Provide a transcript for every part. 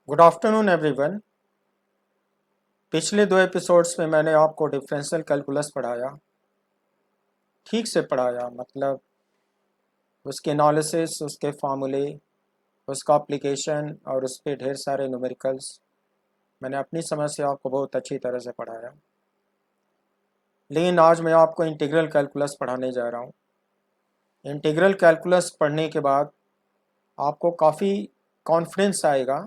Good afternoon everyone. पिछले दो episodes में मैंने आपको डिफरेंशियल कैलकुलस पढ़ाया, ठीक से पढ़ाया, मतलब उसके एनालिसिस, उसके फार्मूले, उसका एप्लीकेशन और उस पर ढेर सारे न्यूमेरिकल्स। मैंने अपनी समझ से आपको बहुत अच्छी तरह से पढ़ाया। लेकिन आज मैं आपको इंटीग्रल कैलकुलस पढ़ाने जा रहा हूँ। इंटीग्रल कैलकुलस पढ़ने के बाद आपको काफ़ी कॉन्फिडेंस आएगा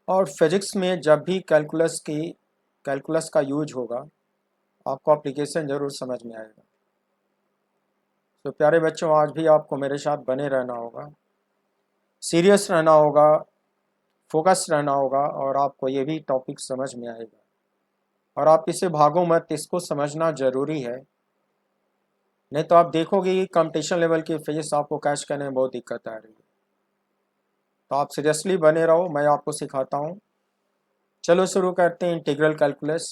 और फिज़िक्स में जब भी कैलकुलस का यूज होगा आपको एप्लीकेशन ज़रूर समझ में आएगा। तो प्यारे बच्चों, आज भी आपको मेरे साथ बने रहना होगा, सीरियस रहना होगा, फोकस रहना होगा और आपको ये भी टॉपिक समझ में आएगा। और आप इसे भागो मत, इसको समझना ज़रूरी है। नहीं तो आप देखोगे कि कंपटीशन लेवल की फिजिक्स आपको कैच करने में बहुत दिक्कत आ रही है। तो आप सीरियसली बने रहो, मैं आपको सिखाता हूँ। चलो शुरू करते हैं इंटीग्रल कैलकुलस।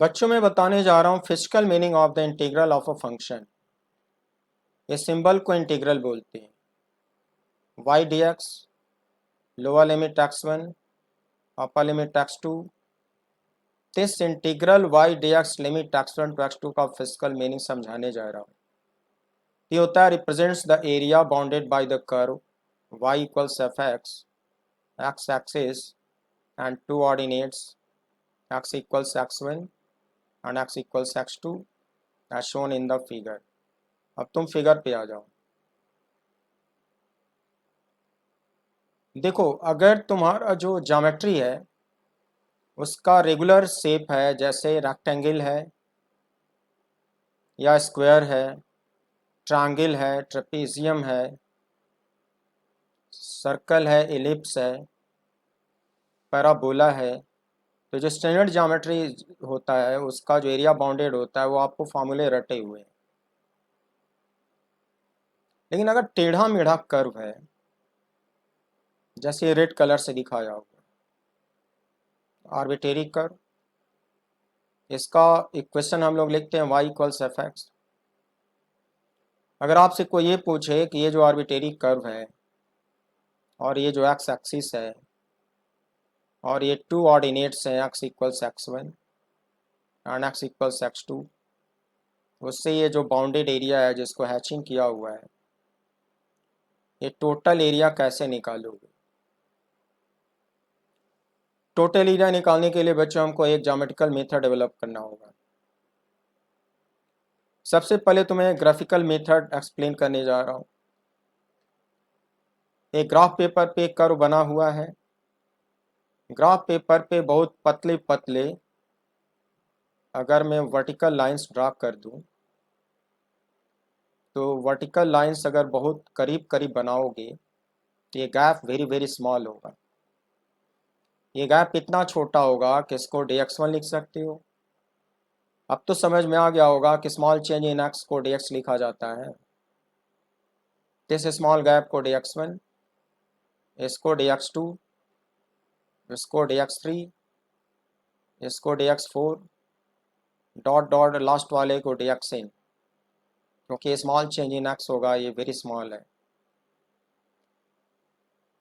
बच्चों में बताने जा रहा हूँ physical meaning of the integral of a function. इस सिंबल को इंटीग्रल बोलते हैं। Y D X, lower limit x1, upper limit x2। This integral Y D X limit x1 to x2 का फिजिकल मीनिंग समझाने जा रहा हूँ। ये होता है represents the area bounded by the curve y equals F X, X axis and two ordinates x equals x1 and x equals x2 as shown in the figure. अब तुम फिगर पे आ जाओ। देखो, अगर तुम्हारा जो ज्योमेट्री है उसका रेगुलर शेप है, जैसे रेक्टेंगल है या स्क्वायर है, ट्रायंगल है, ट्रेपेजियम है, सर्कल है, एलिप्स है, पैराबोला है, तो जो स्टैंडर्ड ज्योमेट्री होता है उसका जो एरिया बाउंडेड होता है वो आपको फार्मूले रटे हुए हैं। लेकिन अगर टेढ़ा मेढ़ा कर्व है, जैसे रेड कलर से दिखाया होगा, आर्बिट्रेरी कर्व, इसका इक्वेशन हम लोग लिखते हैं y इक्वल्स एफ एक्स। अगर आपसे कोई ये पूछे कि ये जो आर्बिट्रेरी कर्व है और ये जो एक्स एक्सिस है और ये टू ऑर्डिनेट्स हैं x equals x1 and x equals x2, उससे ये जो बाउंडेड एरिया है जिसको हैचिंग किया हुआ है, ये टोटल एरिया कैसे निकालोगे? टोटल एरिया निकालने के लिए बच्चों हमको एक ज्योमेट्रिकल मेथड डेवलप करना होगा। सबसे पहले तुम्हें ग्राफिकल मेथड एक्सप्लेन करने जा रहा हूँ। एक ग्राफ पेपर पे एक कर्व बना हुआ है। ग्राफ पेपर पे बहुत पतले पतले अगर मैं वर्टिकल लाइंस ड्रा कर दूं, तो वर्टिकल लाइंस अगर बहुत करीब करीब बनाओगे तो ये गैप वेरी वेरी स्मॉल होगा। ये गैप इतना छोटा होगा कि इसको dx1 लिख सकते हो। अब तो समझ में आ गया होगा कि स्मॉल चेंज इन एक्स को dx लिखा जाता है। दिस स्मॉल गैप को dx1, इसको dx2, इसको dx3, इसको dx4, डॉट डॉट लास्ट वाले को dxn, क्योंकि स्मॉल चेंज इन एक्स होगा, ये वेरी स्मॉल है।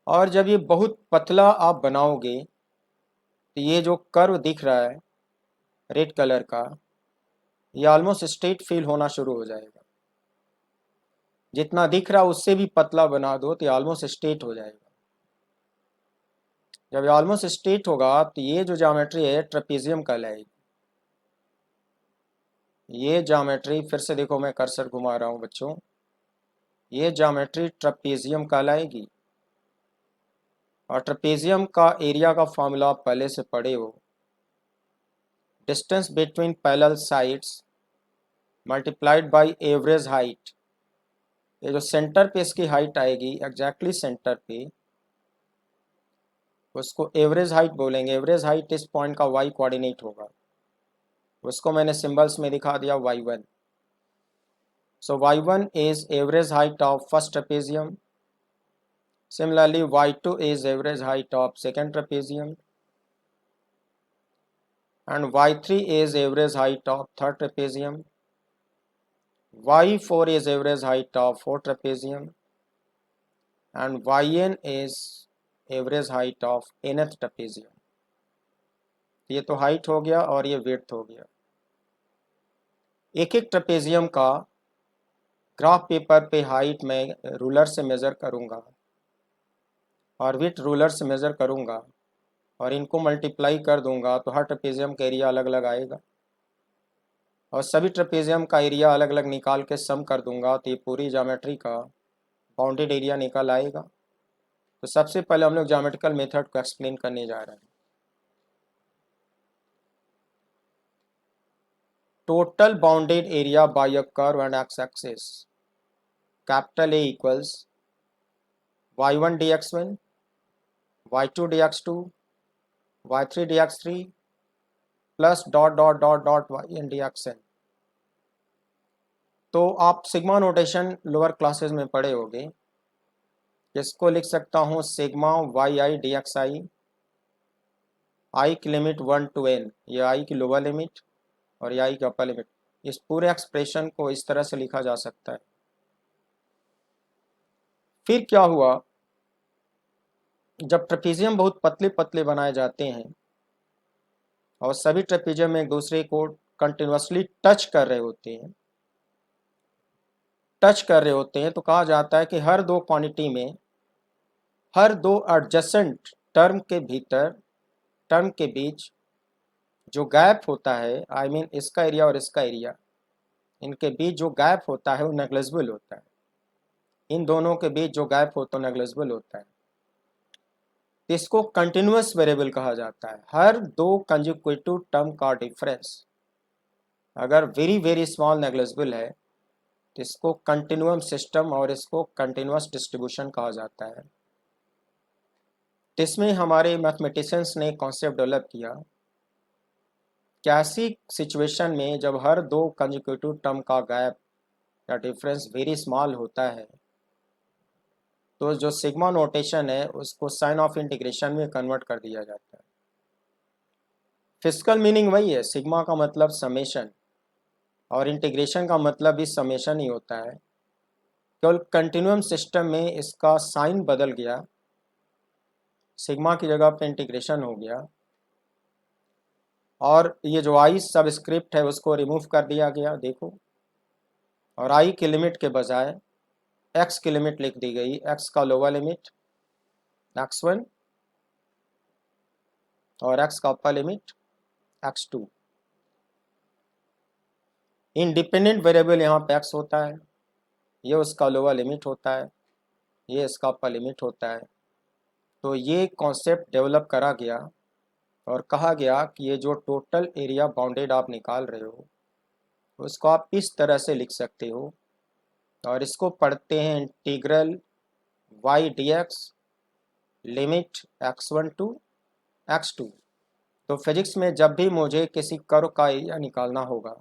और जब ये बहुत पतला आप बनाओगे तो ये जो कर्व दिख रहा है रेड कलर का, ये ऑलमोस्ट स्ट्रेट फील होना शुरू हो जाएगा। जितना दिख रहा है उससे भी पतला बना दो तो ये ऑलमोस्ट स्ट्रेट हो जाएगा। जब ये ऑलमोस्ट स्ट्रेट होगा तो ये जो ज्योमेट्री है ट्रेपेजियम कहलाएगी। ये ज्योमेट्री, फिर से देखो मैं कर्सर घुमा रहा हूँ बच्चों, ये ज्योमेट्री ट्रेपेजियम कहलाएगी। और ट्रेपेजियम का एरिया का फॉर्मूला आप पहले से पढ़े हो, distance between parallel sides multiplied by average height. ये जो सेंटर पे इसकी हाइट आएगी एग्जैक्टली सेंटर पे, उसको एवरेज हाइट बोलेंगे। एवरेज हाइट इस पॉइंट का y कोऑर्डिनेट होगा, उसको मैंने सिंबल्स में दिखा दिया y1। So y1 is average height of first trapezium. Similarly y2 is average height of second trapezium and y3 is average height of third trapezium. y4 is average height of fourth trapezium and yn is average height of nth trapezium. ये तो height हो गया और ये width हो गया। एक एक ट्रेपेजियम का ग्राफ पेपर पे हाइट में रूलर से मेज़र करूँगा और विड्थ रूलर से मेज़र करूँगा और इनको मल्टीप्लाई कर दूंगा तो हर ट्रेपेजियम का एरिया अलग अलग आएगा और सभी ट्रेपेजियम का एरिया अलग अलग निकाल के सम कर दूंगा तो ये पूरी ज्योमेट्री का बाउंडेड एरिया निकल आएगा। तो सबसे पहले हम लोग ज्योमेट्रिकल मेथड को एक्सप्लेन करने जा रहे हैं। Total bounded area bye a curve and x axis, capital A equals y1 dx1, y2 dx2, y3 dx3 plus dot dot dot dot yn dxn। तो आप सिग्मा नोटेशन लोअर क्लासेस में पढ़े होंगे। इसको लिख सकता हूँ sigma Y I D X I, I की लिमिट 1 to n, ये आई की लोअर लिमिट और ये आई की अपर लिमिट। इस पूरे एक्सप्रेशन को इस तरह से लिखा जा सकता है। फिर क्या हुआ, जब ट्रेपेजियम बहुत पतले पतले बनाए जाते हैं और सभी ट्रेपेजियम एक दूसरे को कंटिन्यूसली टच कर रहे होते हैं तो कहा जाता है कि हर दो क्वांटिटी में, हर दो एडजेसेंट टर्म के बीच जो गैप होता है, आई मीन इसका एरिया और इसका एरिया, इनके बीच जो गैप होता है वो नेग्लिजिबल होता है। इन दोनों के बीच जो गैप होता है नेग्लिजिबल होता है। इसको कंटिन्यूअस वेरिएबल कहा जाता है। हर दो कंसेक्यूटिव टर्म का डिफरेंस अगर वेरी वेरी स्मॉल नेग्लिजिबल है तो इसको कंटिन्यूअम सिस्टम और इसको कंटिन्यूअस डिस्ट्रीब्यूशन कहा जाता है। इसमें हमारे मैथमेटिशियंस ने कॉन्सेप्ट डेवलप किया कि ऐसी सिचुएशन में जब हर दो कंसेक्यूटिव टर्म का गैप या डिफरेंस वेरी स्मॉल होता है तो जो सिग्मा नोटेशन है उसको साइन ऑफ इंटीग्रेशन में कन्वर्ट कर दिया जाता है। फिजिकल मीनिंग वही है, सिग्मा का मतलब समेशन और इंटीग्रेशन का भी भी समेशन ही होता है। केवल कंटिन्यूअम सिस्टम में इसका साइन बदल गया, सिग्मा की जगह पे इंटीग्रेशन हो गया और ये जो आई सबस्क्रिप्ट है उसको रिमूव कर दिया गया, देखो, और आई की लिमिट के बजाय एक्स की लिमिट लिख दी गई। एक्स का लोअर लिमिट x1 और एक्स का अपर लिमिट x2। इंडिपेंडेंट वेरिएबल यहाँ पे x होता है, ये उसका लोअर लिमिट होता है, ये इसका अपर लिमिट होता है। तो ये कॉन्सेप्ट डेवलप करा गया और कहा गया कि ये जो टोटल एरिया बाउंडेड आप निकाल रहे हो उसको आप इस तरह से लिख सकते हो और इसको पढ़ते हैं integral y dx limit x1 to x2। तो फिजिक्स में जब भी मुझे किसी कर्व का एरिया निकालना होगा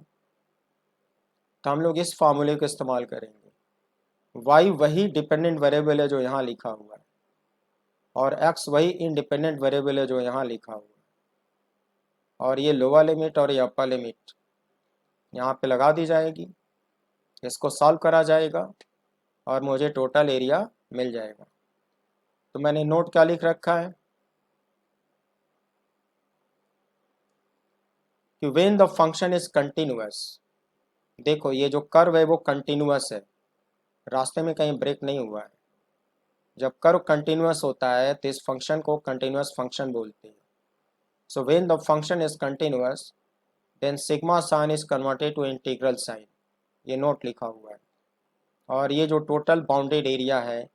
तो हम लोग इस फार्मूले को इस्तेमाल करेंगे। y वही डिपेंडेंट वेरिएबल है जो यहाँ लिखा हुआ है और x वही इंडिपेंडेंट वेरिएबल है जो यहाँ लिखा हुआ है और ये लोअर लिमिट और ये अपर लिमिट यहाँ पे लगा दी जाएगी, इसको सॉल्व करा जाएगा और मुझे टोटल एरिया मिल जाएगा। तो मैंने नोट क्या लिख रखा है कि when the function is continuous, देखो ये जो कर्व है वो कंटिन्यूअस है, रास्ते में कहीं ब्रेक नहीं हुआ है। जब कर्व कंटिन्यूअस होता है तो इस फंक्शन को कंटिन्यूअस फंक्शन बोलते हैं। So when the function is continuous then sigma sign is converted to integral sign, ये नोट लिखा हुआ है। और ये जो टोटल बाउंडेड एरिया है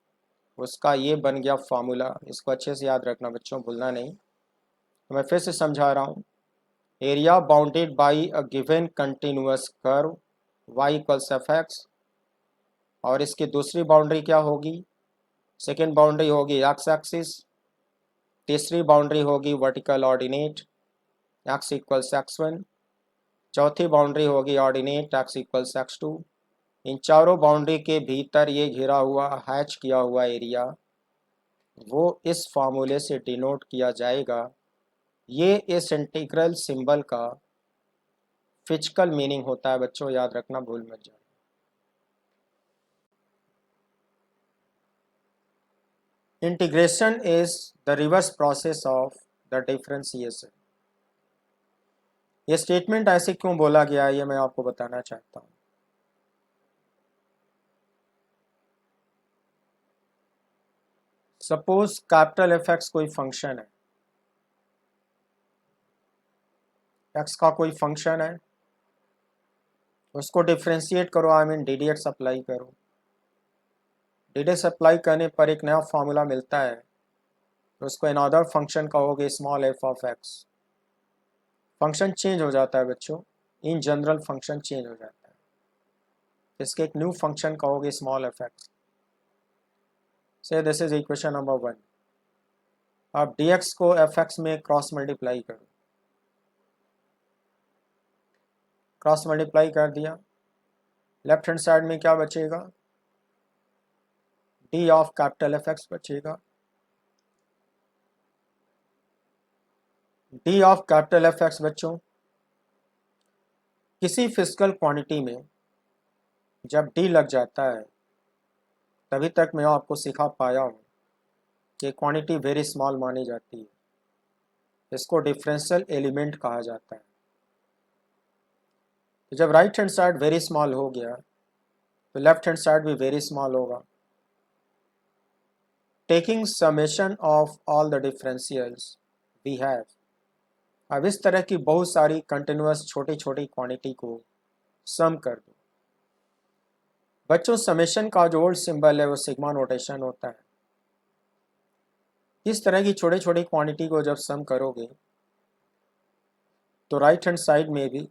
उसका ये बन गया फार्मूला, इसको अच्छे से याद रखना बच्चों, भूलना नहीं। तो मैं फिर से समझा रहा हूँ, area bounded by a given continuous curve y equals F x, और इसकी दूसरी बाउंड्री क्या होगी, सेकेंड बाउंड्री होगी एक्स एक्सिस, तीसरी बाउंड्री होगी vertical ordinate x equals x1, चौथी बाउंड्री होगी ऑर्डिनेट x इक्वल्स x2। इन चारों बाउंड्री के भीतर ये घिरा हुआ हैच किया हुआ एरिया वो इस फार्मूले से डिनोट किया जाएगा। ये इस इंटीग्रल सिंबल का फिजिकल मीनिंग होता है बच्चों, याद रखना, भूल मत जाना। Integration is the reverse process of the differentiation. ये स्टेटमेंट ऐसे क्यों बोला गया ये मैं आपको बताना चाहता हूँ। सपोज कैपिटल एफ एक्स कोई फंक्शन है, एक्स का कोई फंक्शन है, उसको डिफ्रेंशिएट करो, I mean D D x apply करो। डी डी एक्स अप्लाई करने पर एक नया फॉर्मूला मिलता है, तो उसको अनदर फंक्शन कहोगे small F of x. Function change हो जाता है बच्चों, इन जनरल फंक्शन चेंज हो जाता है, इसके एक न्यू फंक्शन कहोगे small F X. So this is equation number 1। अब डी एक्स को एफ एक्स में क्रॉस मल्टीप्लाई करो, क्रॉस मल्टीप्लाई कर दिया, लेफ्ट हैंड साइड में क्या बचेगा, D of capital F X बचेगा। D of capital F X बच्चों, किसी फिजिकल क्वांटिटी में जब डी लग जाता है, तभी तक मैं आपको सिखा पाया हूँ कि क्वांटिटी वेरी स्मॉल मानी जाती है, इसको डिफरेंशियल एलिमेंट कहा जाता है। तो जब right hand side very small हो गया तो लेफ्ट हैंड साइड भी वेरी स्मॉल होगा। Taking summation of all the differentials we have. अब इस तरह की बहुत सारी कंटिन्यूअस छोटी छोटी क्वांटिटी को सम कर दो। बच्चों समेशन का जो ओल्ड सिंबल है वो सिग्मा नोटेशन होता है। इस तरह की छोटी छोटी क्वांटिटी को जब सम करोगे तो राइट हैंड साइड में भी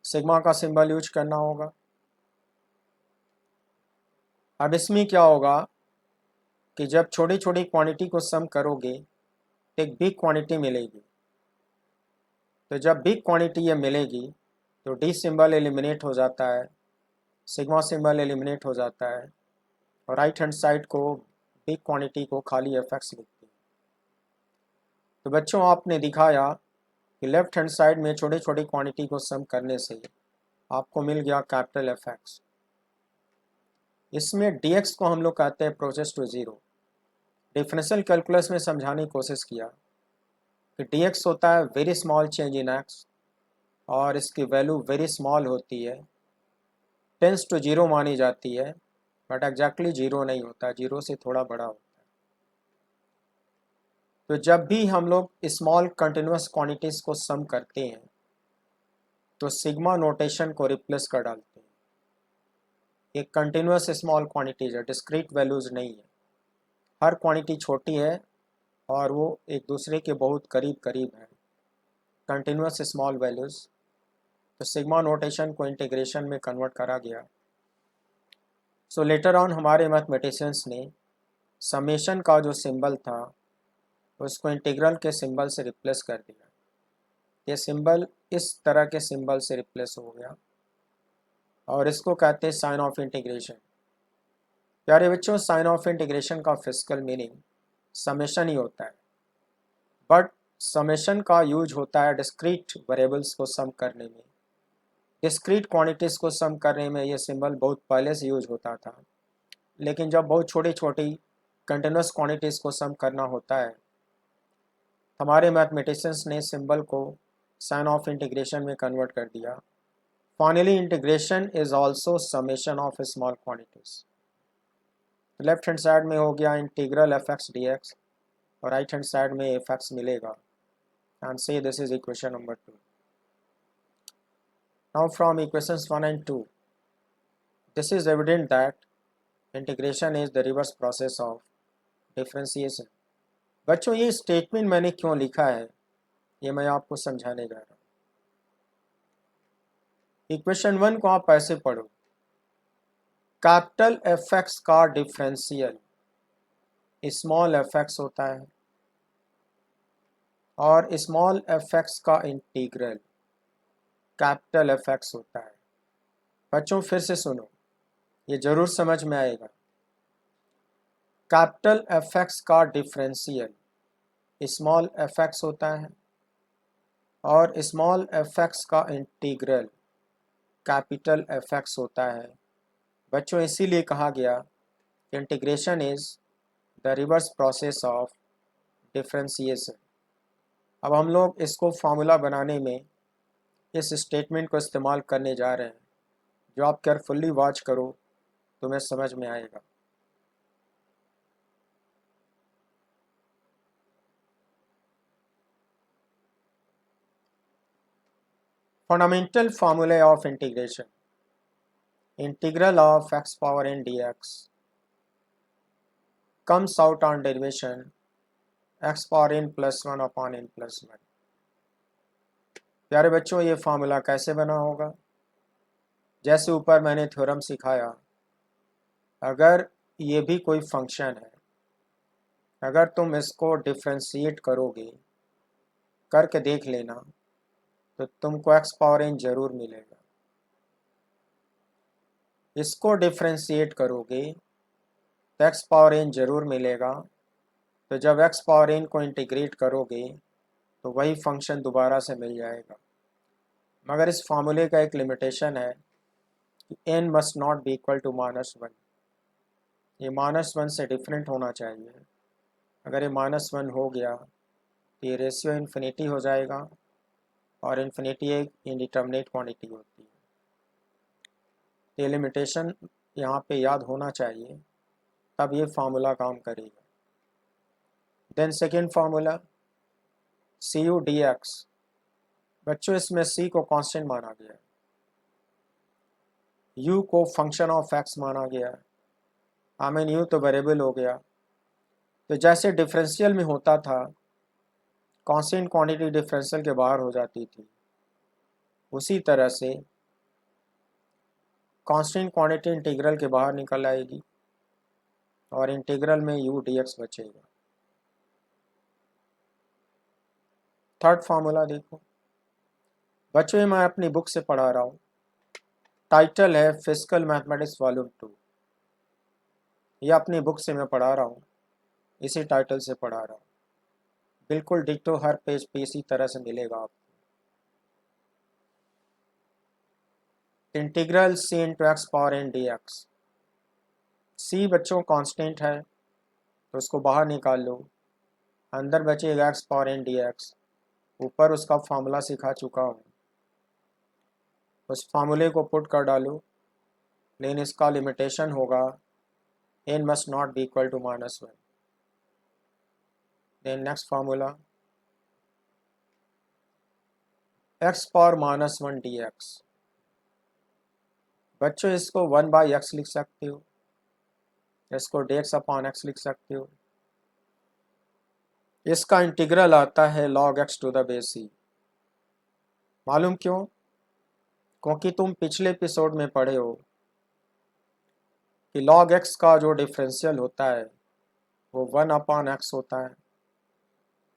सिग्मा का सिंबल यूज करना होगा। अब इसमें क्या होगा कि जब छोटी छोटी क्वांटिटी को सम करोगे तो एक बिग क्वांटिटी मिलेगी। तो जब बिग क्वांटिटी ये मिलेगी तो डी सिंबल एलिमिनेट हो जाता है, सिग्मा सिंबल एलिमिनेट हो जाता है, और राइट हैंड साइड को बिग क्वांटिटी को खाली एफ एक्स लिखती है। तो बच्चों आपने दिखाया कि लेफ्ट हैंड साइड में छोटी छोटी क्वांटिटी को सम करने से आपको मिल गया कैपिटल एफ एक्स। इसमें डी एक्स को हम लोग कहते हैं process to zero. Differential calculus में समझाने की कोशिश किया कि डी एक्स होता है very small change in x, और इसकी वैल्यू वेरी स्मॉल होती है, टेंस टू जीरो मानी जाती है, बट एग्जैक्टली जीरो नहीं होता, जीरो से थोड़ा बड़ा होता है। तो जब भी हम लोग स्मॉल कंटिन्यूस क्वांटिटीज़ को सम करते हैं तो सिग्मा नोटेशन को रिप्लेस कर डालते हैं। ये कंटिन्यूस स्मॉल क्वांटिटीज है, डिस्क्रीट वैल्यूज़ नहीं है। हर क्वांटिटी छोटी है और वो एक दूसरे के बहुत करीब करीब है, कंटिन्यूस स्मॉल वैल्यूज़। तो सिग्मा नोटेशन को इंटीग्रेशन में कन्वर्ट करा गया। सो लेटर ऑन हमारे मैथमेटिशियंस ने समेशन का जो सिंबल था उसको इंटीग्रल के सिंबल से रिप्लेस कर दिया। ये सिंबल इस तरह के सिंबल से रिप्लेस हो गया और इसको कहते हैं साइन ऑफ इंटीग्रेशन। प्यारे बच्चों, साइन ऑफ इंटीग्रेशन का फिजिकल मीनिंग समेशन ही होता है, बट समेशन का यूज होता है डिस्क्रीट वेरिएबल्स को सम करने में। डिस्क्रीट क्वांटिटीज़ को सम करने में ये सिंबल बहुत पहले से यूज होता था, लेकिन जब बहुत छोटी छोटी कंटिन्यूस क्वांटिटीज़ को सम करना होता है, हमारे मैथमेटिशियंस ने सिंबल को साइन ऑफ इंटीग्रेशन में कन्वर्ट कर दिया। Finally integration is also summation of small quantities. Left hand side में हो गया integral F x D x, और राइट हैंड साइड में एफ एक्स मिलेगा, एंड से this is equation number 2। Now from equations 1 and 2 this is evident that integration is the reverse process of differentiation. बच्चों ये statement मैंने क्यों लिखा है ये मैं आपको समझाने जा रहा हूँ। इक्वेशन 1 को आप ऐसे पढ़ो, कैपिटल एफ एक्स का डिफरेंशियल स्मॉल एफ एक्स होता है और स्मॉल एफ एक्स का इंटीग्रल कैपिटल एफ एक्स होता है। बच्चों फिर से सुनो, ये जरूर समझ में आएगा। कैपिटल एफ एक्स का डिफरेंशियल स्मॉल एफ एक्स होता है और स्मॉल एफ एक्स का इंटीग्रल कैपिटल एफ एक्स होता है। बच्चों इसीलिए कहा गया integration is the reverse process of differentiation. अब हम लोग इसको फार्मूला बनाने में इस स्टेटमेंट को इस्तेमाल करने जा रहे हैं, जो आप केयरफुल्ली वॉच करो तुम्हें समझ में आएगा। फंडामेंटल फार्मूले of integration. Integral of x power n dx comes out on derivation x power n plus 1 upon n plus 1। प्यारे बच्चों, ये फार्मूला कैसे बना होगा? जैसे ऊपर मैंने थ्योरम सिखाया, अगर ये भी कोई फंक्शन है, अगर तुम इसको डिफ्रेंशिएट करोगे, करके देख लेना, तो तुमको x पावर n जरूर मिलेगा। इसको डिफ्रेंशिएट करोगे तो x पावर n जरूर मिलेगा। तो जब x पावर n को इंटीग्रेट करोगे तो वही फंक्शन दोबारा से मिल जाएगा। मगर इस फार्मूले का एक लिमिटेशन है कि n must not be equal to -1। ये -1 से डिफरेंट होना चाहिए। अगर ये -1 हो गया तो ये रेशियो इन्फिनिटी हो जाएगा, और इन्फिनिटी एक इंडिटर्मिनेट क्वांटिटी होती है। ये लिमिटेशन यहाँ पे याद होना चाहिए, तब ये फार्मूला काम करेगा। Then second formula C U D X. बच्चों, इसमें c को कांस्टेंट माना गया है, u को फंक्शन ऑफ x माना गया है। आई मीन u तो वेरिएबल हो गया। तो जैसे डिफरेंशियल में होता था, कांस्टेंट क्वांटिटी डिफरेंशियल के बाहर हो जाती थी, उसी तरह से कांस्टेंट क्वांटिटी इंटीग्रल के बाहर निकल आएगी और इंटीग्रल में u dx बचेगा। थर्ड फार्मूला देखो बच्चों, मैं अपनी बुक से पढ़ा रहा हूँ। टाइटल है फिजिकल मैथमेटिक्स वॉल्यूम 2। ये अपनी बुक से मैं पढ़ा रहा हूँ, इसी टाइटल से पढ़ा रहा हूँ। बिल्कुल डिक्टो हर पेज पे इसी तरह से मिलेगा आपको। Integral c into x power n dx। c बच्चों कांस्टेंट है, तो उसको बाहर निकाल लो, अंदर बचेगा x पावर n dx। ऊपर उसका फार्मूला सिखा चुका हूँ, उस फार्मूले को पुट कर डालो, लेकिन इसका लिमिटेशन होगा n must not be equal to -1। Then next formula x power -1 dx। बच्चों, इसको 1/x लिख सकते हो, इसको dx अपॉन x लिख सकते हो। इसका इंटीग्रल आता है log x to the base c। मालूम क्यों? क्योंकि तुम पिछले एपिसोड में पढ़े हो कि log x का जो डिफरेंशियल होता है वो 1/x होता है।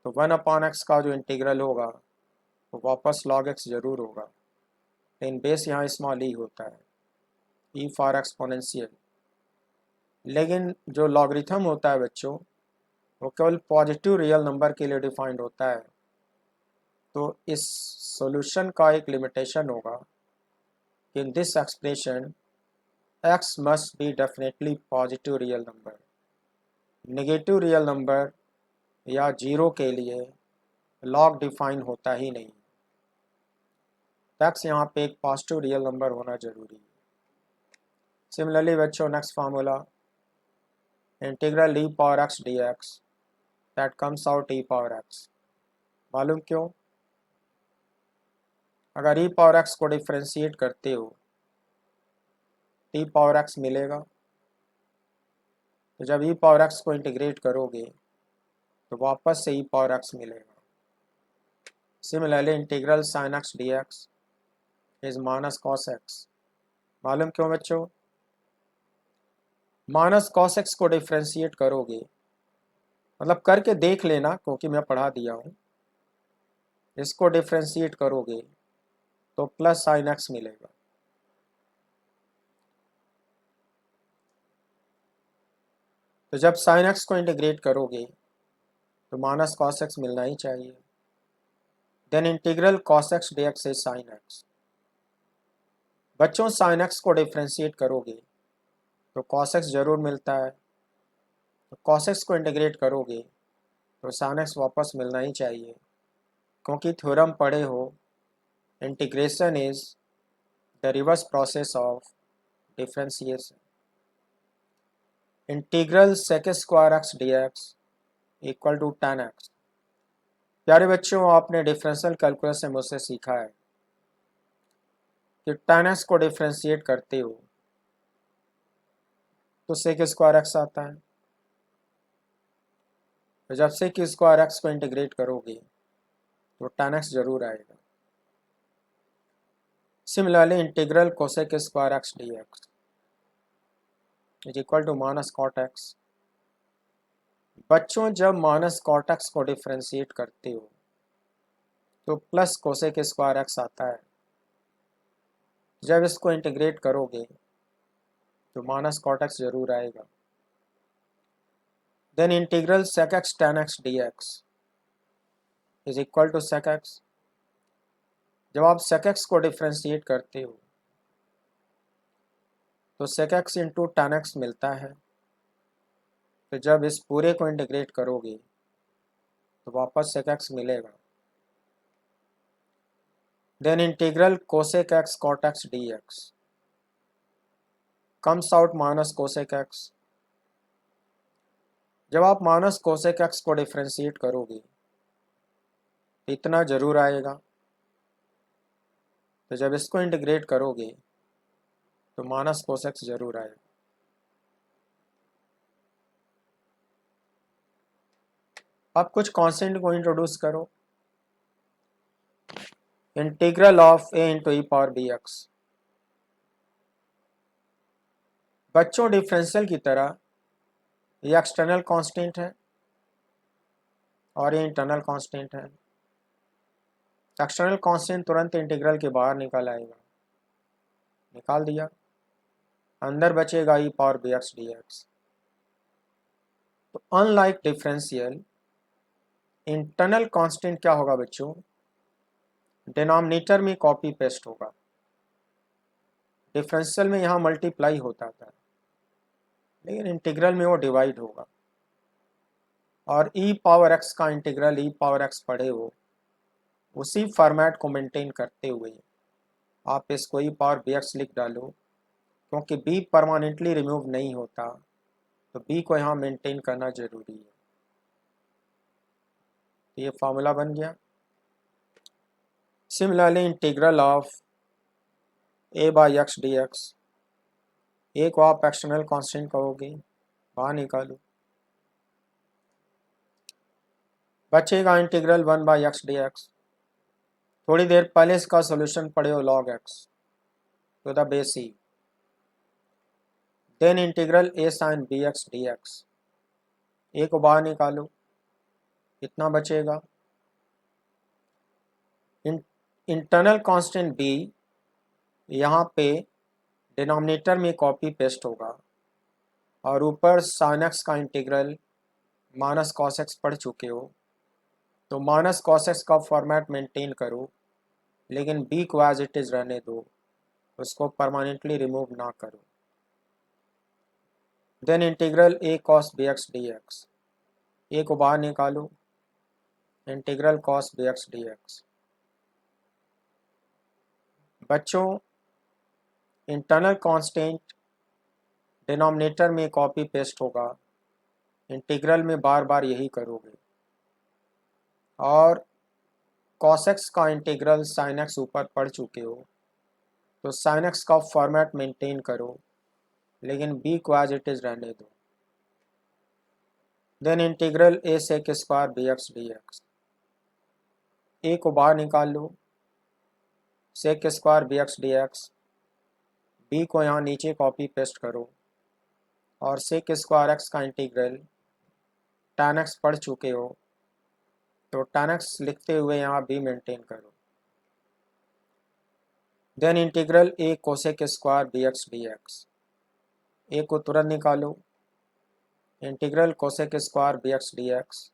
तो 1/x का जो इंटीग्रल होगा वो वापस log x जरूर होगा, लेकिन बेस यहाँ स्मॉल ई होता है, ई फॉर एक्सपोनेंशियल। लेकिन जो लॉगरिथम होता है बच्चों, वो केवल पॉजिटिव रियल नंबर के लिए डिफाइंड होता है। तो इस सॉल्यूशन का एक लिमिटेशन होगा कि in this expression x must be definitely positive real number. Negative real number या जीरो के लिए लॉग डिफाइन होता ही नहीं। x यहाँ पे एक पॉजिटिव रियल नंबर होना जरूरी है। सिमिलरली बच्चों, next formula integral e power x dx that comes out e power x। मालूम क्यों? अगर e पावर x को डिफ्रेंशिएट करते हो t पावर x मिलेगा। तो जब e पावर x को इंटीग्रेट करोगे तो वापस से e पावर x मिलेगा। Similarly integral sin x dx is minus cos x। मालूम क्यों बच्चों? माइनस cos x को डिफ्रेंशिएट करोगे, मतलब करके देख लेना क्योंकि मैं पढ़ा दिया हूँ, इसको डिफ्रेंशिएट करोगे तो प्लस sin x मिलेगा। तो जब sin x को इंटीग्रेट करोगे तो माइनस cos x मिलना ही चाहिए। Then integral cos x dx is sin x। बच्चों, sin x को डिफ्रेंशिएट करोगे तो cos x जरूर मिलता है, तो cos x को इंटीग्रेट करोगे तो sin x वापस मिलना ही चाहिए, क्योंकि थ्योरम पढ़े हो, integration is the reverse process of differentiation. Integral sec square x dx equal to tan x। प्यारे बच्चों, आपने डिफरेंशियल कैलकुलस से मुझसे सीखा है कि tan x को डिफरेंशिएट करते हो तो sec स्क्वायर x आता है। तो जब sec स्क्वायर x को इंटीग्रेट करोगे तो tan x जरूर आएगा। Similarly integral cosec square x dx is equal to minus cot x। बच्चों, जब माइनस कॉट x को डिफरेंशिएट करते हो तो प्लस कोसेक स्क्वायर x आता है। जब इसको इंटीग्रेट करोगे तो माइनस कॉट x जरूर आएगा। Then integral sec x tan x dx is equal to sec x। जब आप sec x को डिफरेंशिएट करते हो तो sec x into tan x मिलता है। तो जब इस पूरे को इंटीग्रेट करोगे तो वापस sec x मिलेगा। Then integral cosec x cot x dx comes out minus cosec x। जब आप माइनस कोसेक x को डिफरेंशिएट करोगे तो इतना जरूर आएगा। तो जब इसको इंटीग्रेट करोगे तो माइनस कोसेक x जरूर आएगा। अब कुछ कांस्टेंट को इंट्रोड्यूस करो। Integral of a into E power B X. बच्चों, डिफरेंशियल की तरह ये एक्सटर्नल कांस्टेंट है और ये इंटरनल कांस्टेंट है। एक्सटर्नल कांस्टेंट तुरंत इंटीग्रल के बाहर निकल आएगा, निकाल दिया, अंदर बचेगा E power B X D X. तो अनलाइक डिफरेंशियल, इंटरनल कांस्टेंट क्या होगा बच्चों, डिनोमिनेटर में कॉपी पेस्ट होगा। डिफरेंशियल में यहाँ मल्टीप्लाई होता था, लेकिन इंटीग्रल में वो डिवाइड होगा। और ई पावर एक्स का इंटीग्रल ई पावर एक्स पढ़े हो, उसी फॉर्मेट को मेंटेन करते हुए आप इसको ई पावर बी एक्स लिख डालो, क्योंकि बी परमानेंटली रिमूव नहीं होता, तो बी को यहाँ मेंटेन करना जरूरी है। तो ये फॉर्मूला बन गया। Similarly integral of A by X D X, A को आप एक्सटर्नल कांस्टेंट कहोगे, बाहर निकालो, बचेगा integral 1 by X D X. थोड़ी देर पहले इसका सॉल्यूशन पढ़े हो, log x to the base E. Then integral A sine B X D X, A को बाहर निकालो, कितना बचेगा, इंटरनल कांस्टेंट बी यहाँ पे डिनोमिनेटर में कॉपी पेस्ट होगा, और ऊपर साइन एक्स का इंटीग्रल माइनस कॉस एक्स पढ़ चुके हो, तो माइनस कॉस एक्स का फॉर्मेट मेंटेन करो, लेकिन बी को एज इट इज़ रहने दो, उसको परमानेंटली रिमूव ना करो। Then integral A cos B X D X, A को बाहर निकालो, integral cos B X D X. बच्चों, इंटरनल कांस्टेंट डिनोमिनेटर में कॉपी पेस्ट होगा, इंटीग्रल में बार बार यही करोगे। और cos x का इंटीग्रल sin x ऊपर पढ़ चुके हो, तो sin x का फॉर्मेट मेंटेन करो, लेकिन b को एज इट इज़ रहने दो। Then integral a sec square B X D X, A को बाहर निकाल लो, sec square B X D X, B को यहाँ नीचे कॉपी पेस्ट करो, और sec स्क्वायर x का इंटीग्रल tan x पढ़ चुके हो, तो tan x लिखते हुए यहाँ b मेंटेन करो। Then integral a cosec square B X D X, A को तुरंत निकालो, integral cosec square B X D X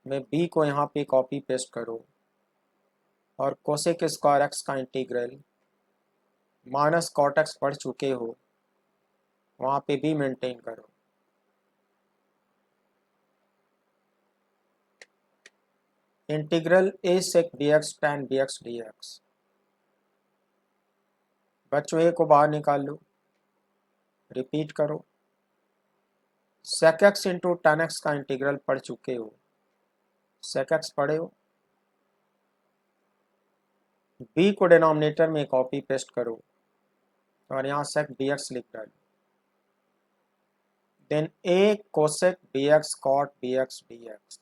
में b को यहाँ पे कॉपी पेस्ट करो, और कोसेक स्क्वायर एक्स का इंटीग्रल माइनस कॉट एक्स पढ़ चुके हो, वहाँ पे b मेंटेन करो। Integral a sec dx tan bx dx। बच्चों a को बाहर निकाल लो, रिपीट करो। sec x into tan x का इंटीग्रल पढ़ चुके हो, sec x पढ़े हो। b को डिनोमिनेटर में कॉपी पेस्ट करो और यहाँ sec bx लिख डालो। Then a cosec bx cot bx dx।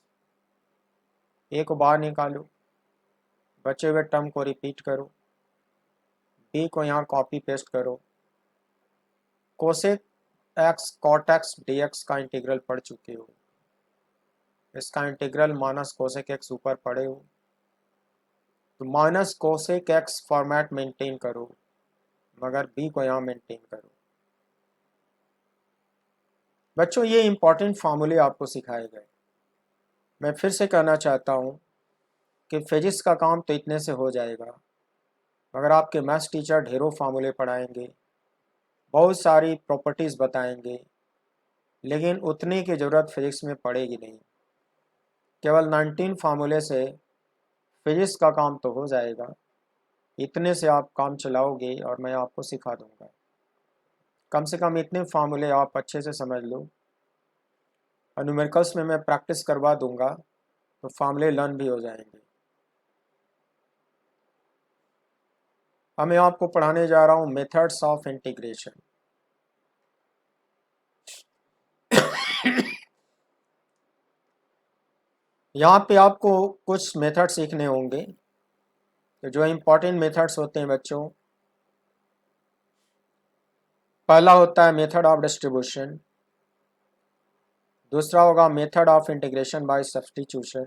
a को बाहर निकालो, बचे हुए टर्म को रिपीट करो। b को यहाँ कॉपी पेस्ट करो। cosec x cot x dx का इंटीग्रल पढ़ चुके हो, इसका इंटीग्रल माइनस cosec x ऊपर पढ़े हो, तो minus cosec x format maintain करो, मगर b को यहाँ मेंटेन करो। बच्चों ये इंपॉर्टेंट फार्मूले आपको सिखाए गए। मैं फिर से कहना चाहता हूँ कि फिजिक्स का काम तो इतने से हो जाएगा, मगर आपके मैथ्स टीचर ढेरों फार्मूले पढ़ाएंगे, बहुत सारी प्रॉपर्टीज़ बताएंगे, लेकिन उतने की ज़रूरत फिजिक्स में पड़ेगी नहीं। केवल 19 फार्मूले से फिजिक्स का काम तो हो जाएगा, इतने से आप काम चलाओगे और मैं आपको सिखा दूंगा। कम से कम इतने फार्मूले आप अच्छे से समझ लो, और न्यूमेरिकल्स में मैं प्रैक्टिस करवा दूंगा तो फार्मूले लर्न भी हो जाएंगे। अब मैं आपको पढ़ाने जा रहा हूँ मेथड्स ऑफ इंटीग्रेशन। यहाँ पे आपको कुछ मेथड सीखने होंगे, तो जो इम्पोर्टेंट मेथड्स होते हैं बच्चों, पहला होता है मेथड ऑफ डिस्ट्रीब्यूशन, दूसरा होगा method of integration by substitution,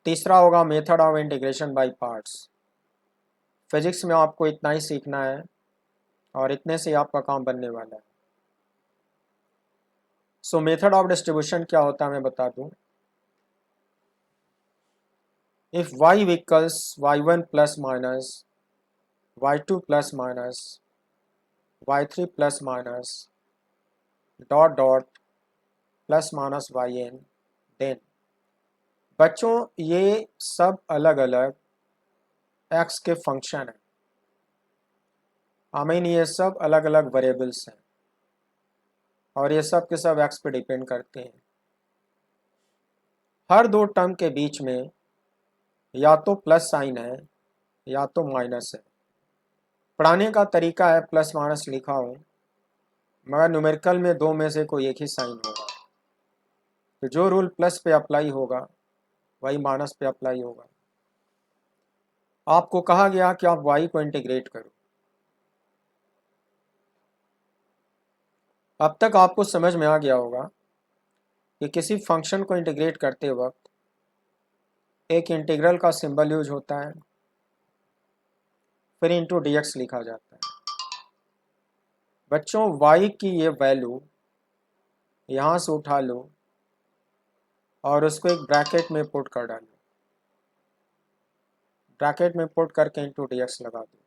तीसरा होगा method of integration by parts. Physics में आपको इतना ही सीखना है और इतने से आपका काम बनने वाला है। सो मेथड ऑफ डिस्ट्रीब्यूशन क्या होता है मैं बता दूं। If y equals y1 plus minus y2 plus minus y3 plus minus dot dot plus minus yn, then बच्चों ये सब अलग अलग x के फंक्शन हैं। आई मीन ये सब अलग अलग वेरिएबल्स हैं और ये सब के सब x पे डिपेंड करते हैं। हर दो टर्म के बीच में या तो प्लस साइन है या तो माइनस है। पढ़ाने का तरीका है प्लस माइनस लिखा हूँ, मगर न्यूमेरिकल में दो में से कोई एक ही साइन होगा, तो जो रूल प्लस पे अप्लाई होगा वही माइनस पे अप्लाई होगा। आपको कहा गया कि आप y को इंटीग्रेट करो। अब तक आपको समझ में आ गया होगा कि किसी फंक्शन को इंटीग्रेट करते वक्त एक इंटीग्रल का सिंबल यूज होता है, फिर इंटू dx लिखा जाता है। बच्चों y की ये वैल्यू यहाँ से उठा लो और उसको एक ब्रैकेट में पुट कर डालो, ब्रैकेट में पुट करके इंटू dx लगा दो।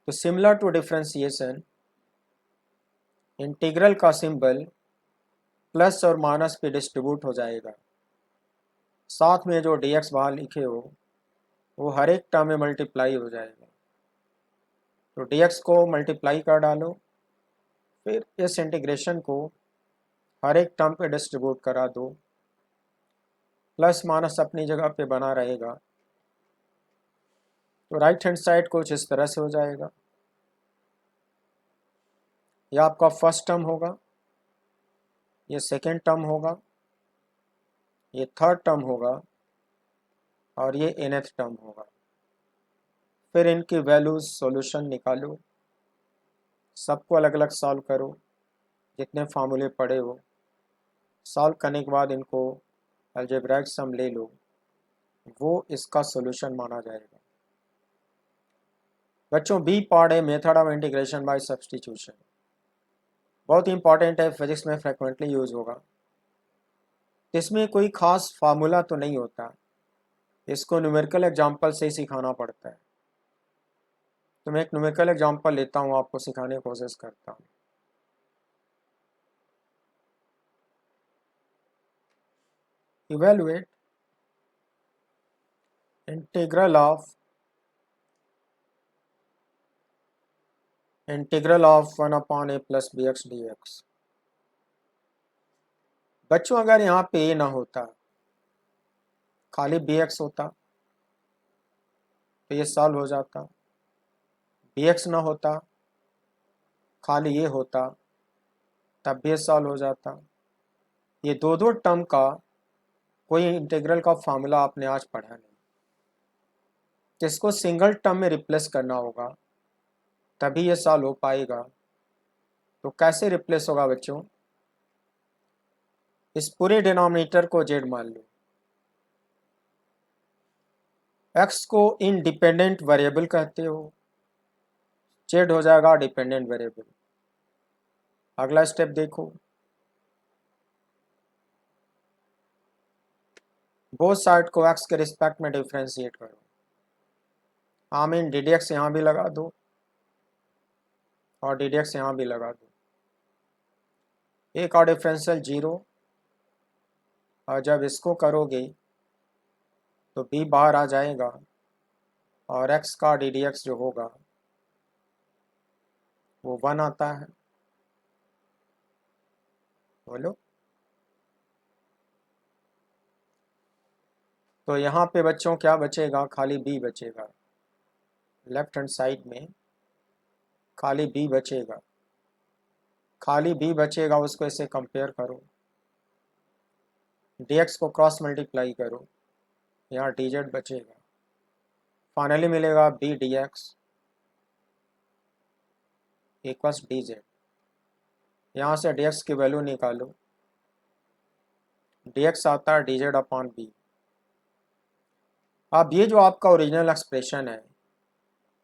तो सिमिलर टू डिफरेंशिएशन, इंटीग्रल का सिंबल प्लस और माइनस पे डिस्ट्रीब्यूट हो जाएगा, साथ में जो dx बाहर लिखे हो वो हर एक टर्म में मल्टीप्लाई हो जाएगा। तो dx को मल्टीप्लाई कर डालो, फिर इस इंटीग्रेशन को हर एक टर्म पे डिस्ट्रीब्यूट करा दो, प्लस माइनस अपनी जगह पे बना रहेगा। तो राइट हैंड साइड कुछ इस तरह से हो जाएगा। यह आपका फर्स्ट टर्म होगा, ये सेकेंड टर्म होगा, ये थर्ड टर्म होगा और ये nth टर्म होगा। फिर इनकी वैल्यूज सॉल्यूशन निकालो, सबको अलग अलग सॉल्व करो, जितने फार्मूले पढ़े हो सॉल्व करने के बाद इनको अलजेब्राइक सम ले लो, वो इसका सॉल्यूशन माना जाएगा। बच्चों बी पार्ट है method of integration by substitution, बहुत इंपॉर्टेंट है, फिजिक्स में फ्रिक्वेंटली यूज होगा। इसमें कोई खास फार्मूला तो नहीं होता, इसको न्यूमेरिकल एग्जांपल से ही सिखाना पड़ता है। तो मैं एक न्यूमेरिकल एग्जांपल लेता हूँ, आपको सिखाने की कोशिश करता हूँ। Evaluate integral of 1/a plus B X D X. बच्चों अगर यहाँ पे ए ना होता, खाली बी एक्स होता तो ये सॉल्व हो जाता। बी एक्स ना होता, खाली ये होता, तब भी ये सॉल्व हो जाता। ये दो दो टर्म का कोई इंटीग्रल का फॉर्मूला आपने आज पढ़ा नहीं, जिसको सिंगल टर्म में रिप्लेस करना होगा तभी ये सॉल्व हो पाएगा। तो कैसे रिप्लेस होगा बच्चों? इस पूरे डिनोमिनेटर को जेड मान लो, एक्स को इंडिपेंडेंट वेरिएबल कहते हो, जेड हो जाएगा डिपेंडेंट वेरिएबल। अगला स्टेप देखो, बोथ साइड को एक्स के रिस्पेक्ट में डिफ्रेंशिएट करो। हाँ मीन डी डी एक्स यहाँ भी लगा दो और डी डी एक्स यहाँ भी लगा दो। ए का डिफरेंशियल 0, और जब इसको करोगे तो बी बाहर आ जाएगा और एक्स का डी डी एक्स जो होगा वो 1 आता है। बोलो। तो यहाँ पे बच्चों क्या बचेगा? खाली बी बचेगा। लेफ्ट हैंड साइड में खाली बी बचेगा। खाली बी बचेगा, उसको इसे कंपेयर करो, dx को क्रॉस मल्टीप्लाई करो, यहाँ dz बचेगा। फाइनली मिलेगा B D X equals dz। यहाँ से dx की वैल्यू निकालो, dx आता है dz अपॉन बी। अब ये जो आपका ओरिजिनल एक्सप्रेशन है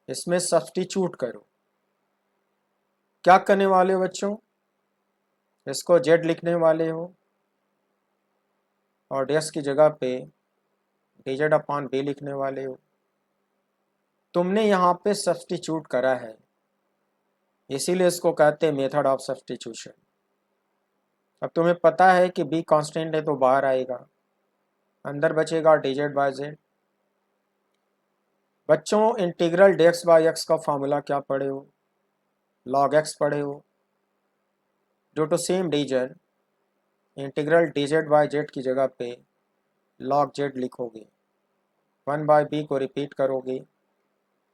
इसमें सब्स्टिट्यूट करो। क्या करने वाले हो बच्चों? इसको z लिखने वाले हो और dx की जगह पे dz अपॉन बी लिखने वाले हो। तुमने यहाँ पे सब्स्टिट्यूट करा है, इसीलिए इसको कहते हैं मेथड ऑफ सब्स्टिट्यूशन। अब तुम्हें पता है कि बी कांस्टेंट है तो बाहर आएगा, अंदर बचेगा dz बाय z। बच्चों इंटीग्रल dx बाय x का फॉर्मूला क्या पढ़े हो? log x पढ़े हो। Due to same reason integral dz by z की जगह पे log z लिखोगे, 1 बाय बी को रिपीट करोगे।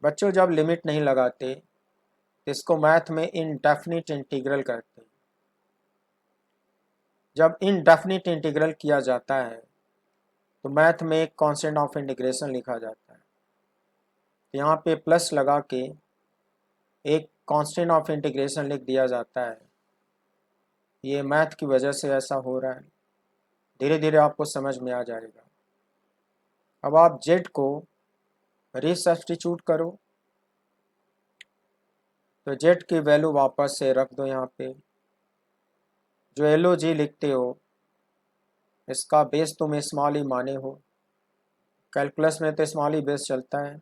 बच्चों जब लिमिट नहीं लगाते तो इसको मैथ में इनडेफिनिट इंटीग्रल कहते हैं। जब इनडेफिनिट इंटीग्रल किया जाता है तो मैथ में एक कांस्टेंट ऑफ इंटीग्रेशन लिखा जाता है। तो यहाँ पे प्लस लगा के एक कांस्टेंट ऑफ इंटीग्रेशन लिख दिया जाता है। ये मैथ की वजह से ऐसा हो रहा है, धीरे धीरे आपको समझ में आ जाएगा। अब आप z को रीसब्स्टिट्यूट करो, तो z की वैल्यू वापस से रख दो। यहाँ पे जो एल जी लिखते हो इसका बेस तुम स्मॉल ही माने हो, कैलकुलस में तो स्मॉल ही बेस चलता है,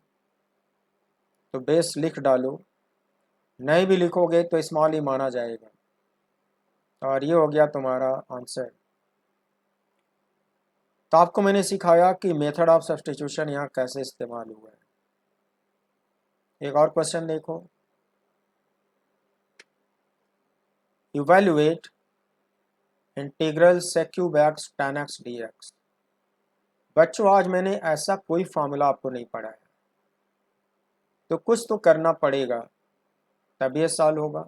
तो बेस लिख डालो। नहीं भी लिखोगे तो स्मॉल ही माना जाएगा, और ये हो गया तुम्हारा आंसर। तो आपको मैंने सिखाया कि मेथड ऑफ सब्स्टिट्यूशन यहाँ कैसे इस्तेमाल हुआ है। एक और क्वेश्चन देखो, evaluate integral sec cube X tan x dx। बच्चों आज मैंने ऐसा कोई फॉर्मूला आपको नहीं पढ़ाया, तो कुछ तो करना पड़ेगा तब ये सॉल्व होगा।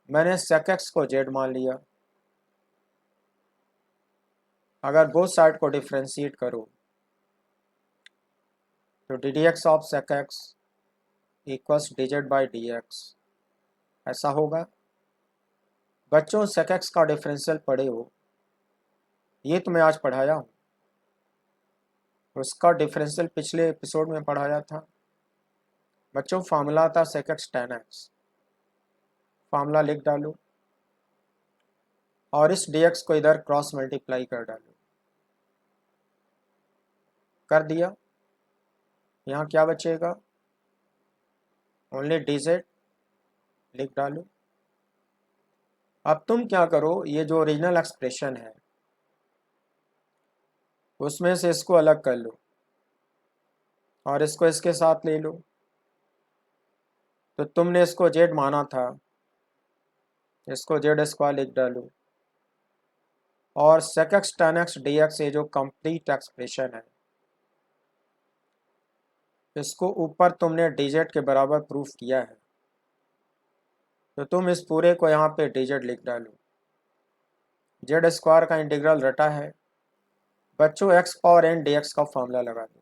मैंने sec x को z मान लिया, अगर बोथ साइड को डिफ्रेंशिएट करो तो D D x of sec x equals dz by D x, ऐसा होगा। बच्चों sec x का डिफरेंशियल पढ़े हो, ये तो मैं आज पढ़ाया हूँ, उसका डिफरेंशियल पिछले एपिसोड में पढ़ाया था। बच्चों फार्मूला था sec x tan x, formula लिख डालो और इस dx को इधर क्रॉस मल्टीप्लाई कर डालो। कर दिया, यहाँ क्या बचेगा? ओनली dz लिख डालो। अब तुम क्या करो, ये जो ओरिजिनल एक्सप्रेशन है उसमें से इसको अलग कर लो और इसको इसके साथ ले लो। तो तुमने इसको जेड माना था, इसको जेड स्क्वायर लिख डालो। और sec x tan x dx ये जो कंप्लीट एक्सप्रेशन है, इसको ऊपर तुमने dz के बराबर प्रूफ किया है, तो तुम इस पूरे को यहाँ पे dz लिख डालो। जेड स्क्वायर का इंटीग्रल रटा है बच्चों, x पावर n dx का फॉर्मूला लगा दो।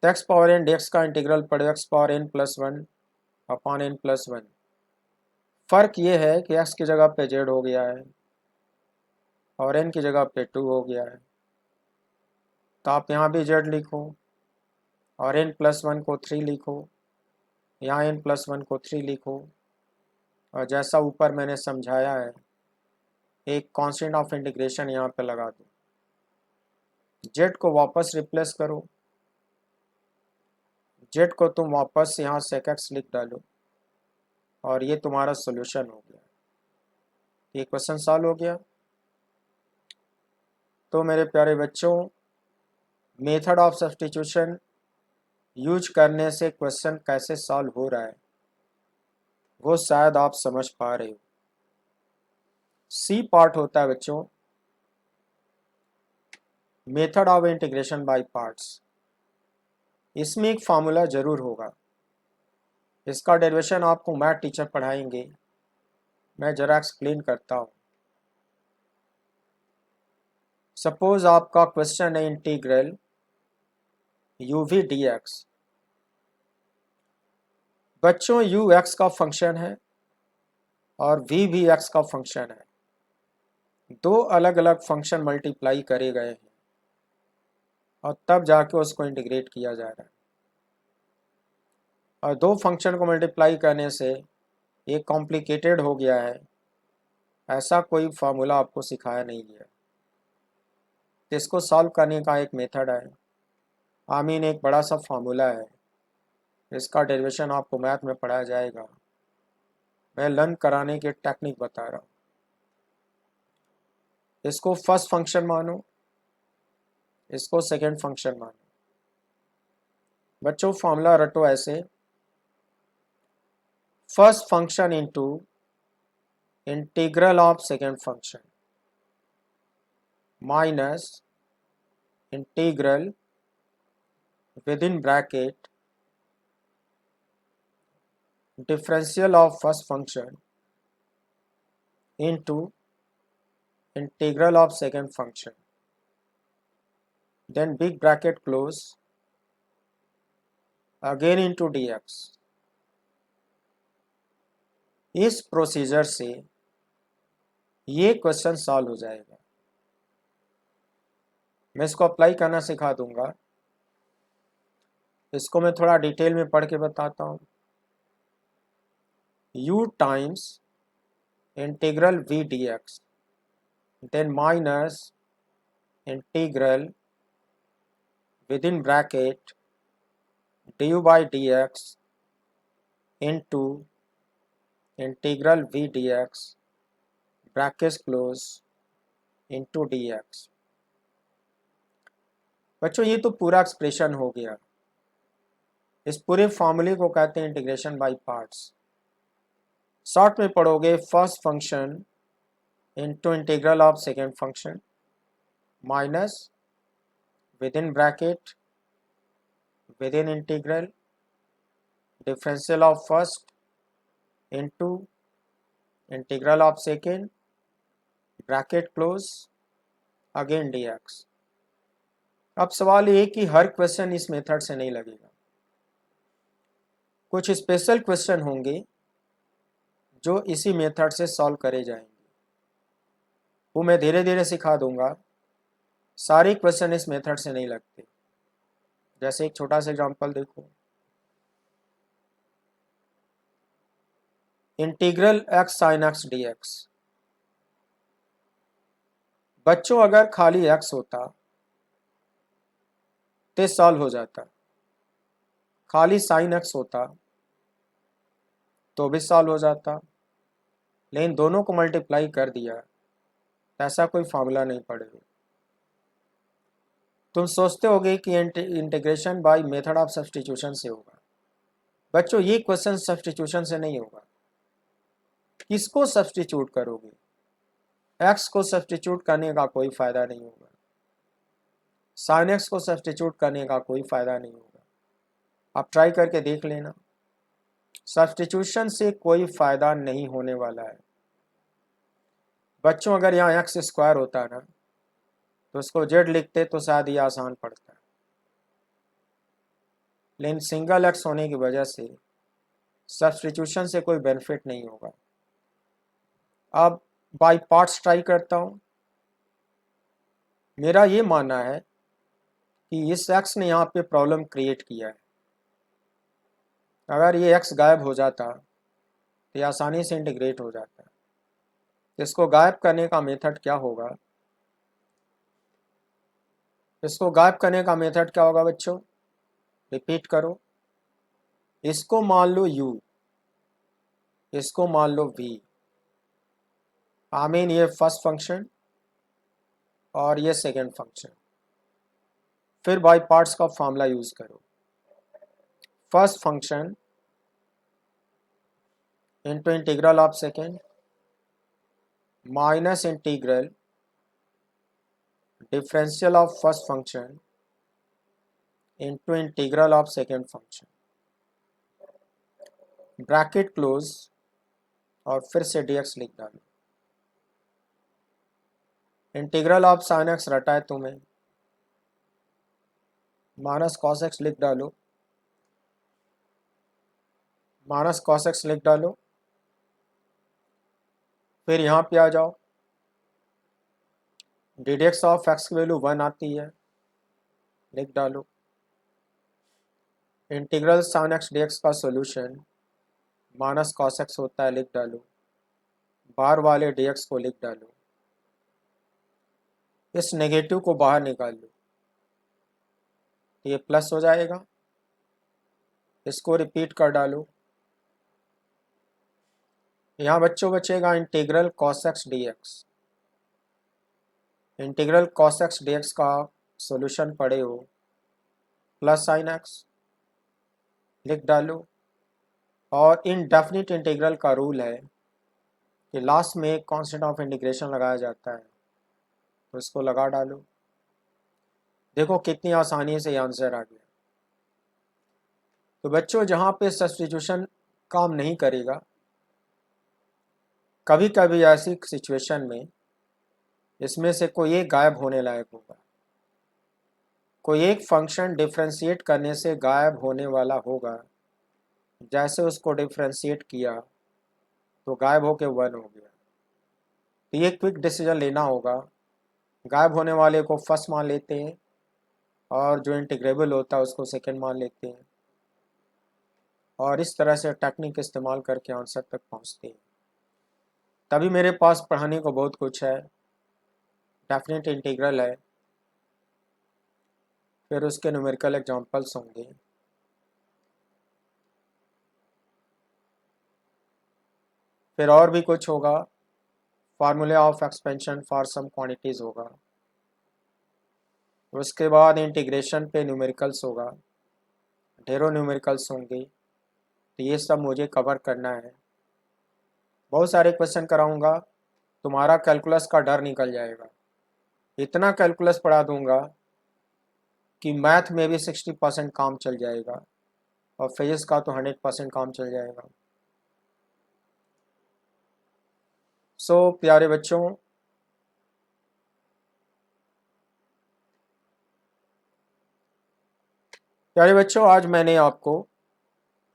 तो x पावर n dx का इंटीग्रल पड़ेगा x power n plus one upon n plus one. फर्क ये है कि x की जगह पे z हो गया है और n की जगह पे 2 हो गया है। तो आप यहाँ भी z लिखो और n प्लस वन को 3 लिखो, यहाँ n प्लस वन को 3 लिखो, और जैसा ऊपर मैंने समझाया है एक कांस्टेंट ऑफ इंटीग्रेशन यहाँ पे लगा दो। z को वापस रिप्लेस करो, z को तुम वापस यहाँ sec x लिख डालो और ये तुम्हारा सोल्यूशन हो गया। ये क्वेश्चन सॉल्व हो गया। तो मेरे प्यारे बच्चों, मेथड ऑफ सब्स्टिट्यूशन यूज करने से क्वेश्चन कैसे सॉल्व हो रहा है वो शायद आप समझ पा रहे हो। सी पार्ट होता है बच्चों method of integration by parts. इसमें एक फार्मूला जरूर होगा, इसका डेरिवेशन आपको मैथ टीचर पढ़ाएंगे, मैं जरा एक्सप्लेन करता हूँ। सपोज आपका क्वेश्चन है इंटीग्रल u v dx। बच्चों u x का फंक्शन है और v भी x का फंक्शन है, दो अलग अलग फंक्शन मल्टीप्लाई करे गए हैं और तब जाके उसको इंटीग्रेट किया जा रहा है। और दो फंक्शन को मल्टीप्लाई करने से ये कॉम्प्लिकेटेड हो गया है, ऐसा कोई फार्मूला आपको सिखाया नहीं गया। तो इसको सॉल्व करने का एक मेथड है, आई मीन एक बड़ा सा फार्मूला है, इसका डेरिवेशन आपको मैथ में पढ़ाया जाएगा। मैं लर्न कराने की टेक्निक बता रहा हूँ। इसको फर्स्ट फंक्शन मानो, इसको सेकेंड फंक्शन मानो। बच्चों फॉर्मूला रटो ऐसे, first function into integral of second function minus integral with in bracket differential of first function into integral of second function, then big bracket close, again into dx। इस procedure से ये question solve हो जाएगा। मैं इसको apply करना सिखा दूंगा, इसको मैं थोड़ा डिटेल में पढ़ के बताता हूँ। u times integral v dx then minus integral within bracket du by dx into integral v dx brackets close into dx। बच्चों ये तो पूरा एक्सप्रेशन हो गया। इस पूरे फॉर्मूले को कहते हैं इंटीग्रेशन बाय पार्ट्स। शॉर्ट में पढ़ोगे first function into integral of second function minus with in bracket with in integral differential of first into integral of second bracket close again dx। अब सवाल ये कि हर क्वेश्चन इस मेथड से नहीं लगेगा, कुछ स्पेशल क्वेश्चन होंगे जो इसी मेथड से सॉल्व करे जाएंगे, वो मैं धीरे धीरे सिखा दूंगा। सारे क्वेश्चन इस मेथड से नहीं लगते। जैसे एक छोटा सा एग्जांपल देखो, integral x sin x dx। बच्चों अगर खाली x होता तो सॉल्व हो जाता, खाली sin x होता तो भी सॉल्व हो जाता, लेकिन दोनों को मल्टीप्लाई कर दिया तो ऐसा कोई फार्मूला नहीं पड़ेगा। तुम सोचते होगे कि integration by method of substitution से होगा। बच्चों ये क्वेश्चन सब्स्टिट्यूशन से नहीं होगा। किसको सब्स्टिट्यूट करोगे? एक्स को सब्स्टिट्यूट करने का कोई फायदा नहीं होगा, साइन एक्स को सब्स्टिट्यूट करने का कोई फायदा नहीं होगा। आप ट्राई करके देख लेना, सब्स्टिट्यूशन से कोई फायदा नहीं होने वाला है। बच्चों अगर यहाँ एक्स स्क्वायर होता ना तो उसको जेड लिखते तो शायद ये आसान पड़ता है, लेकिन सिंगल एक्स होने की वजह से सब्स्टिट्यूशन से कोई बेनिफिट नहीं होगा। अब बाय पार्ट्स ट्राई करता हूँ। मेरा ये मानना है कि इस एक्स ने यहाँ पे प्रॉब्लम क्रिएट किया है। अगर ये एक्स गायब हो जाता तो ये आसानी से इंटीग्रेट हो जाता है। इसको गायब करने का मेथड क्या होगा? इसको गायब करने का मेथड क्या होगा बच्चों? रिपीट करो। इसको मान लो u, इसको मान लो v। आमीन ये फर्स्ट फंक्शन और ये सेकेंड फंक्शन। फिर बाय पार्ट्स का फॉर्मूला यूज करो। First function into integral of second minus integral differential of first function into integral of second function, bracket close और फिर से dx लिख डालो। इंटीग्रल ऑफ साइन एक्स रटा है तुम्हें, माइनस कॉस एक्स लिख डालो, माइनस कॉस एक्स लिख डालो। फिर यहाँ पे आ जाओ, dx ऑफ एक्स की वैल्यू 1 आती है, लिख डालो। इंटीग्रल साइन एक्स dx का सॉल्यूशन माइनस कॉस एक्स होता है, लिख डालो। बाहर वाले dx को लिख डालो। इस नेगेटिव को बाहर निकाल लो, ये प्लस हो जाएगा। इसको रिपीट कर डालो। यहाँ बच्चों बचेगा integral cos x dx। Integral cos x dx का सॉल्यूशन पढ़े हो, प्लस साइन एक्स लिख डालो। और इनडेफिनिट इंटीग्रल का रूल है कि लास्ट में एक कांस्टेंट ऑफ इंटीग्रेशन लगाया जाता है, तो इसको लगा डालो। देखो कितनी आसानी से आंसर आ गया। तो बच्चों जहाँ पे सब्स्टिट्यूशन काम नहीं करेगा, कभी कभी ऐसी सिचुएशन में इसमें से कोई एक गायब होने लायक होगा, कोई एक फंक्शन डिफ्रेंशिएट करने से गायब होने वाला होगा। जैसे उसको डिफ्रेंशिएट किया तो गायब होके 1 हो गया। तो ये क्विक डिसीजन लेना होगा, गायब होने वाले को फर्स्ट मान लेते हैं और जो इंटीग्रेबल होता है उसको सेकंड मान लेते हैं, और इस तरह से टेक्निक इस्तेमाल करके आंसर तक पहुंचते हैं। तभी मेरे पास पढ़ाने को बहुत कुछ है। डेफिनेट इंटीग्रल है, फिर उसके न्यूमेरिकल एग्जांपल्स होंगे, फिर और भी कुछ होगा। Formulae of expansion for some quantities होगा, उसके बाद इंटीग्रेशन पे न्यूमेरिकल्स होगा, ढेरों न्यूमेरिकल्स होंगे। तो ये सब मुझे कवर करना है। बहुत सारे क्वेश्चन कराऊंगा, तुम्हारा कैलकुलस का डर निकल जाएगा। इतना कैलकुलस पढ़ा दूंगा कि मैथ में भी 60% काम चल जाएगा और फिजिक्स का तो 100% काम चल जाएगा। सो प्यारे बच्चों, आज मैंने आपको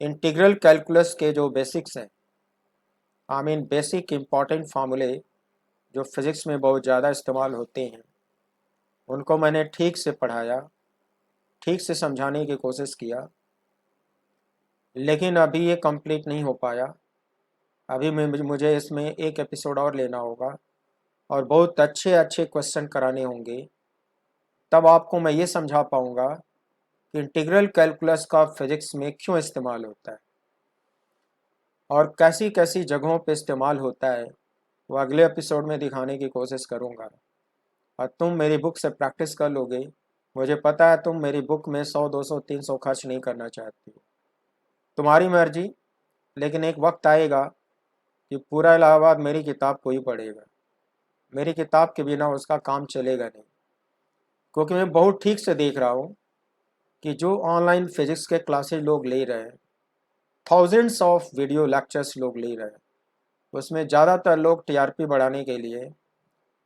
इंटीग्रल कैलकुलस के जो बेसिक्स हैं, आई मीन बेसिक इम्पॉर्टेंट फार्मूले जो फिज़िक्स में बहुत ज़्यादा इस्तेमाल होते हैं, उनको मैंने ठीक से पढ़ाया, ठीक से समझाने की कोशिश किया। लेकिन अभी ये कंप्लीट नहीं हो पाया। अभी मुझे इसमें एक एपिसोड और लेना होगा और बहुत अच्छे अच्छे क्वेश्चन कराने होंगे, तब आपको मैं ये समझा पाऊँगा कि इंटीग्रल कैलकुलस का फिज़िक्स में क्यों इस्तेमाल होता है और कैसी कैसी जगहों पे इस्तेमाल होता है, वो अगले एपिसोड में दिखाने की कोशिश करूँगा। और तुम मेरी बुक से प्रैक्टिस कर लोगे मुझे पता है तुम मेरी बुक में 100, 200, 300 खर्च नहीं करना चाहती हो। तुम्हारी मर्जी, लेकिन एक वक्त आएगा कि पूरा इलाहाबाद मेरी किताब को ही पढ़ेगा। मेरी किताब के बिना उसका काम चलेगा नहीं, क्योंकि मैं बहुत ठीक से देख रहा हूँ कि जो ऑनलाइन फिजिक्स के क्लासेज लोग ले रहे हैं, थाउजेंड्स ऑफ वीडियो लेक्चर्स लोग ले रहे हैं, उसमें ज़्यादातर लोग टीआरपी बढ़ाने के लिए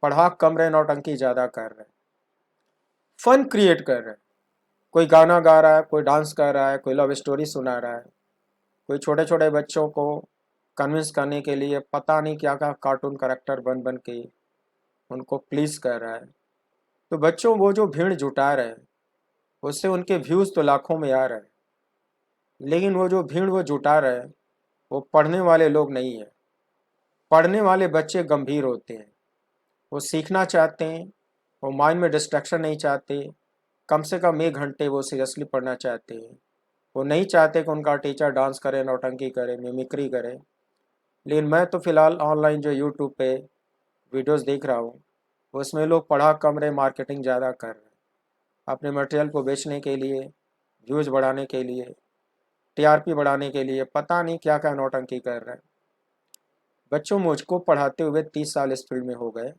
पढ़ा कम रहे, नौटंकी ज़्यादा कर रहे हैं, फन क्रिएट कर रहे हैं। कोई गाना गा रहा है, कोई डांस कर रहा है, कोई लव स्टोरी सुना रहा है, कोई छोटे छोटे बच्चों को कन्विंस करने के लिए पता नहीं क्या क्या कार्टून करेक्टर बन बन के उनको प्लीज़ कर रहा है। तो बच्चों वो जो भीड़ जुटा रहे हैं, उससे उनके व्यूज़ तो लाखों में आ रहे हैं, लेकिन वो जो भीड़ वो जुटा रहे हैं वो पढ़ने वाले लोग नहीं है। पढ़ने वाले बच्चे गंभीर होते हैं, वो सीखना चाहते हैं, वो माइंड में डिस्ट्रैक्शन नहीं चाहते, कम से कम 1 घंटे वो सीरियसली पढ़ना चाहते हैं। वो नहीं चाहते कि उनका टीचर डांस करे, नौटंकी करे, मिमिक्री करे। लेकिन मैं तो फ़िलहाल ऑनलाइन जो यूट्यूब पे वीडियोस देख रहा हूँ, उसमें लोग पढ़ा कम रहे, मार्केटिंग ज़्यादा कर रहे हैं, अपने मटेरियल को बेचने के लिए, व्यूज़ बढ़ाने के लिए, टीआरपी बढ़ाने के लिए पता नहीं क्या क्या नौटंकी कर रहे हैं। बच्चों, मुझको पढ़ाते हुए 30 साल इस फील्ड में हो गए।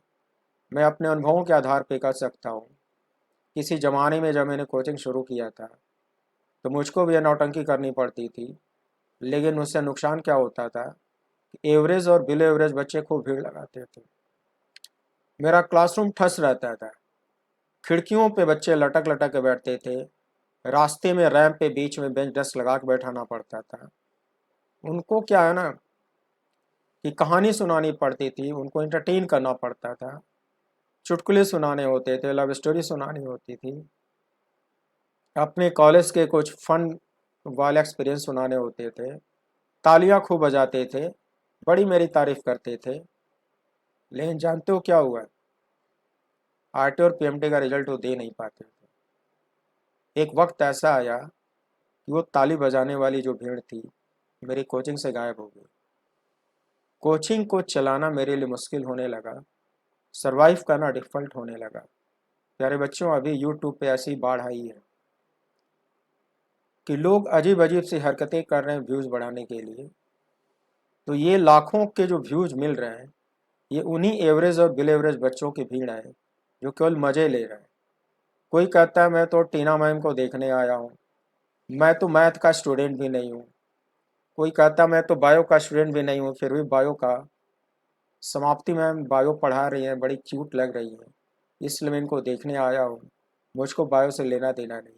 मैं अपने अनुभवों के आधार पर कह सकता हूँ, किसी ज़माने में जब मैंने कोचिंग शुरू किया था तो मुझको भी ये नौटंकी करनी पड़ती थी, लेकिन उससे नुकसान क्या होता था कि एवरेज और बिलो एवरेज बच्चे खूब भीड़ लगाते थे। मेरा क्लासरूम ठस रहता था, खिड़कियों पे बच्चे लटक लटक के बैठते थे, रास्ते में रैंप पे बीच में बेंच डेस्क लगा के बैठाना पड़ता था। उनको क्या है ना कि कहानी सुनानी पड़ती थी, उनको एंटरटेन करना पड़ता था, चुटकुले सुनाने होते थे, लव स्टोरी सुनानी होती थी, अपने कॉलेज के कुछ फन वाले एक्सपीरियंस सुनाने होते थे, तालियां खूब बजाते थे, बड़ी मेरी तारीफ करते थे। लेकिन जानते हो क्या हुआ? आरटी और पीएमटी का रिजल्ट वो दे नहीं पाते थे। एक वक्त ऐसा आया कि वो ताली बजाने वाली जो भीड़ थी मेरी कोचिंग से गायब हो गई। कोचिंग को चलाना मेरे लिए मुश्किल होने लगा, सरवाइव करना डिफ़िकल्ट होने लगा। प्यारे बच्चों, अभी यूट्यूब पे ऐसी बाढ़ आई है कि लोग अजीब अजीब सी हरकतें कर रहे हैं व्यूज़ बढ़ाने के लिए। तो ये लाखों के जो व्यूज़ मिल रहे हैं, ये उन्हीं एवरेज और बिलो एवरेज बच्चों की भीड़ है जो केवल मज़े ले रहे हैं। कोई कहता है मैं तो टीना मैम को देखने आया हूँ, मैं तो मैथ का स्टूडेंट भी नहीं हूँ। कोई कहता मैं तो बायो का स्टूडेंट भी नहीं हूँ, फिर भी बायो का समाप्ति मैम बायो पढ़ा रही हैं, बड़ी क्यूट लग रही है, इसलिए मैं इनको देखने आया हूँ, मुझको बायो से लेना देना नहीं।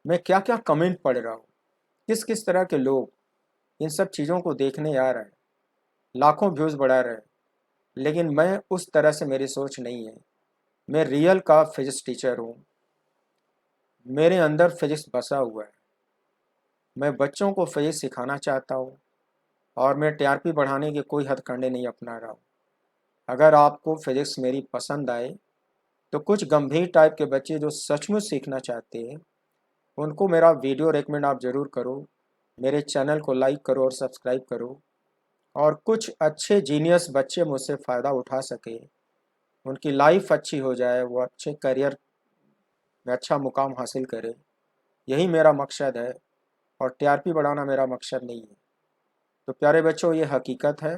मैं क्या क्या कमेंट पढ़ रहा हूँ, किस किस तरह के लोग इन सब चीज़ों को देखने आ रहे हैं, लाखों व्यूज़ बढ़ा रहे हैं। लेकिन मैं उस तरह से मेरी सोच नहीं है। मैं रियल का फिजिक्स टीचर हूँ, मेरे अंदर फिजिक्स बसा हुआ है। मैं बच्चों को फिजिक्स सिखाना चाहता हूँ और मैं टीआरपी बढ़ाने के कोई हथकंडे नहीं अपना रहा हूँ। अगर आपको फिजिक्स मेरी पसंद आए तो कुछ गंभीर टाइप के बच्चे जो सचमुच सीखना चाहते हैं उनको मेरा वीडियो रेकमेंड आप ज़रूर करो, मेरे चैनल को लाइक करो और सब्सक्राइब करो, और कुछ अच्छे जीनियस बच्चे मुझसे फ़ायदा उठा सके, उनकी लाइफ अच्छी हो जाए, वो अच्छे करियर में अच्छा मुकाम हासिल करे, यही मेरा मकसद है। और टीआरपी बढ़ाना मेरा मकसद नहीं है। तो प्यारे बच्चों, ये हकीकत है,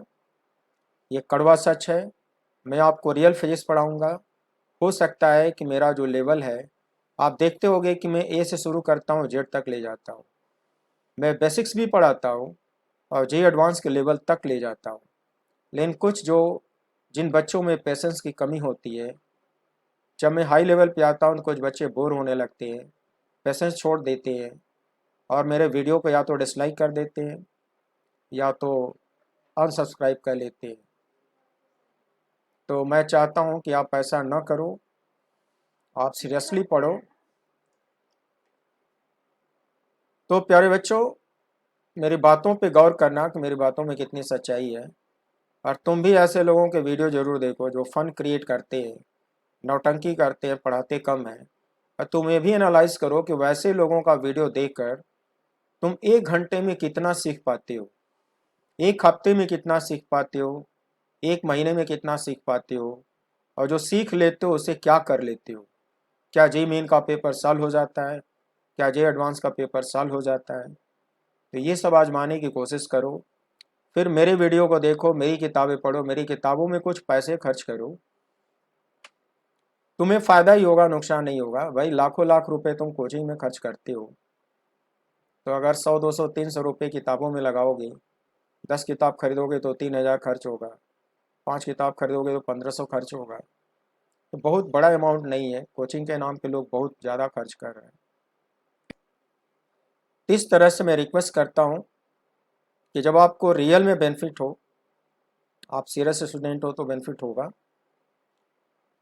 ये कड़वा सच है। मैं आपको रियल फिजिक्स पढ़ाऊँगा। हो सकता है कि मेरा जो लेवल है, आप देखते होंगे कि मैं ए से शुरू करता हूँ, जेड तक ले जाता हूँ। मैं बेसिक्स भी पढ़ाता हूँ और जे एडवांस के लेवल तक ले जाता हूँ। लेकिन कुछ जो जिन बच्चों में पेशेंस की कमी होती है, जब मैं हाई लेवल पे आता हूँ तो कुछ बच्चे बोर होने लगते हैं, पेशेंस छोड़ देते हैं और मेरे वीडियो को या तो डिसलाइक कर देते हैं या तो अनसब्सक्राइब कर लेते हैं। तो मैं चाहता हूँ कि आप ऐसा न करो, आप सीरियसली पढ़ो। तो प्यारे बच्चों, मेरी बातों पे गौर करना कि मेरी बातों में कितनी सच्चाई है, और तुम भी ऐसे लोगों के वीडियो ज़रूर देखो जो फन क्रिएट करते हैं, नौटंकी करते हैं, पढ़ाते कम हैं। और तुम ये भी एनालाइज करो कि वैसे लोगों का वीडियो देखकर तुम 1 घंटे में कितना सीख पाते हो, 1 हफ्ते में कितना सीख पाते हो, 1 महीने में कितना सीख पाते हो, और जो सीख लेते हो उसे क्या कर लेते हो। क्या जे मेन का पेपर सॉल्व हो जाता है, क्या जे एडवांस का पेपर सॉल्व हो जाता है। तो ये सब आजमाने की कोशिश करो, फिर मेरे वीडियो को देखो, मेरी किताबें पढ़ो, मेरी किताबों में कुछ पैसे खर्च करो, तुम्हें फ़ायदा ही होगा, नुकसान नहीं होगा। भाई लाखों लाख रुपए तुम कोचिंग में खर्च करते हो, तो अगर 100 200 300 रुपये किताबों में लगाओगे, 10 किताब खरीदोगे तो 3000 खर्च होगा, 5 किताब खरीदोगे तो 1500 खर्च होगा। तो बहुत बड़ा अमाउंट नहीं है, कोचिंग के नाम पे लोग बहुत ज़्यादा खर्च कर रहे हैं। इस तरह से मैं रिक्वेस्ट करता हूँ कि जब आपको रियल में बेनिफिट हो, आप सीरियस स्टूडेंट हो तो बेनिफिट होगा,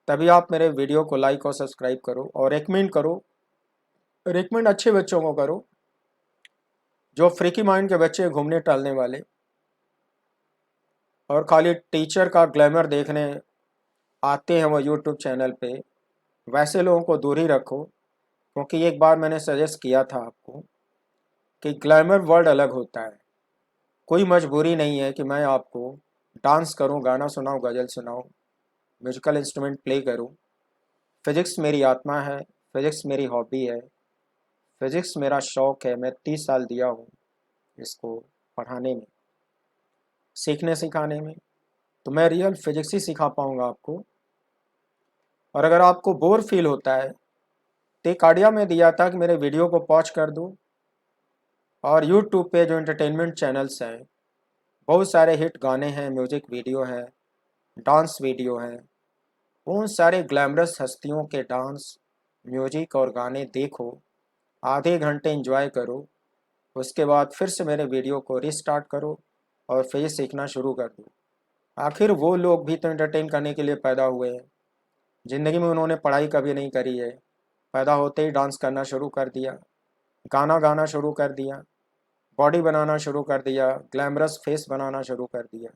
तभी आप मेरे वीडियो को लाइक और सब्सक्राइब करो और रेकमेंड करो। रेकमेंड अच्छे बच्चों को करो, जो फ्री की माइंड के बच्चे घूमने टहलने वाले और खाली टीचर का ग्लैमर देखने आते हैं वो यूट्यूब चैनल पे, वैसे लोगों को दूर ही रखो। क्योंकि एक बार मैंने सजेस्ट किया था आपको कि ग्लैमर वर्ल्ड अलग होता है। कोई मजबूरी नहीं है कि मैं आपको डांस करूं, गाना सुनाऊं, गज़ल सुनाऊं, म्यूजिकल इंस्ट्रूमेंट प्ले करूं। फिज़िक्स मेरी आत्मा है, फिज़िक्स मेरी हॉबी है, फिज़िक्स मेरा शौक़ है। मैं 30 साल दिया हूँ इसको पढ़ाने में, सीखने सिखाने में, तो मैं रियल फिज़िक्स ही सिखा पाऊँगा आपको। और अगर आपको बोर फील होता है तो एक आइडिया में दिया था कि मेरे वीडियो को पॉज कर दूँ और यूट्यूब पे जो एंटरटेनमेंट चैनल्स हैं, बहुत सारे हिट गाने हैं, म्यूजिक वीडियो हैं, डांस वीडियो हैं, उन सारे ग्लैमरस हस्तियों के डांस, म्यूजिक और गाने देखो, आधे घंटे एंजॉय करो, उसके बाद फिर से मेरे वीडियो को रिस्टार्ट करो और फिर सीखना शुरू कर दो। आखिर वो लोग भी तो एंटरटेन करने के लिए पैदा हुए हैं, ज़िंदगी में उन्होंने पढ़ाई कभी नहीं करी है, पैदा होते ही डांस करना शुरू कर दिया, गाना गाना शुरू कर दिया, बॉडी बनाना शुरू कर दिया, ग्लैमरस फेस बनाना शुरू कर दिया।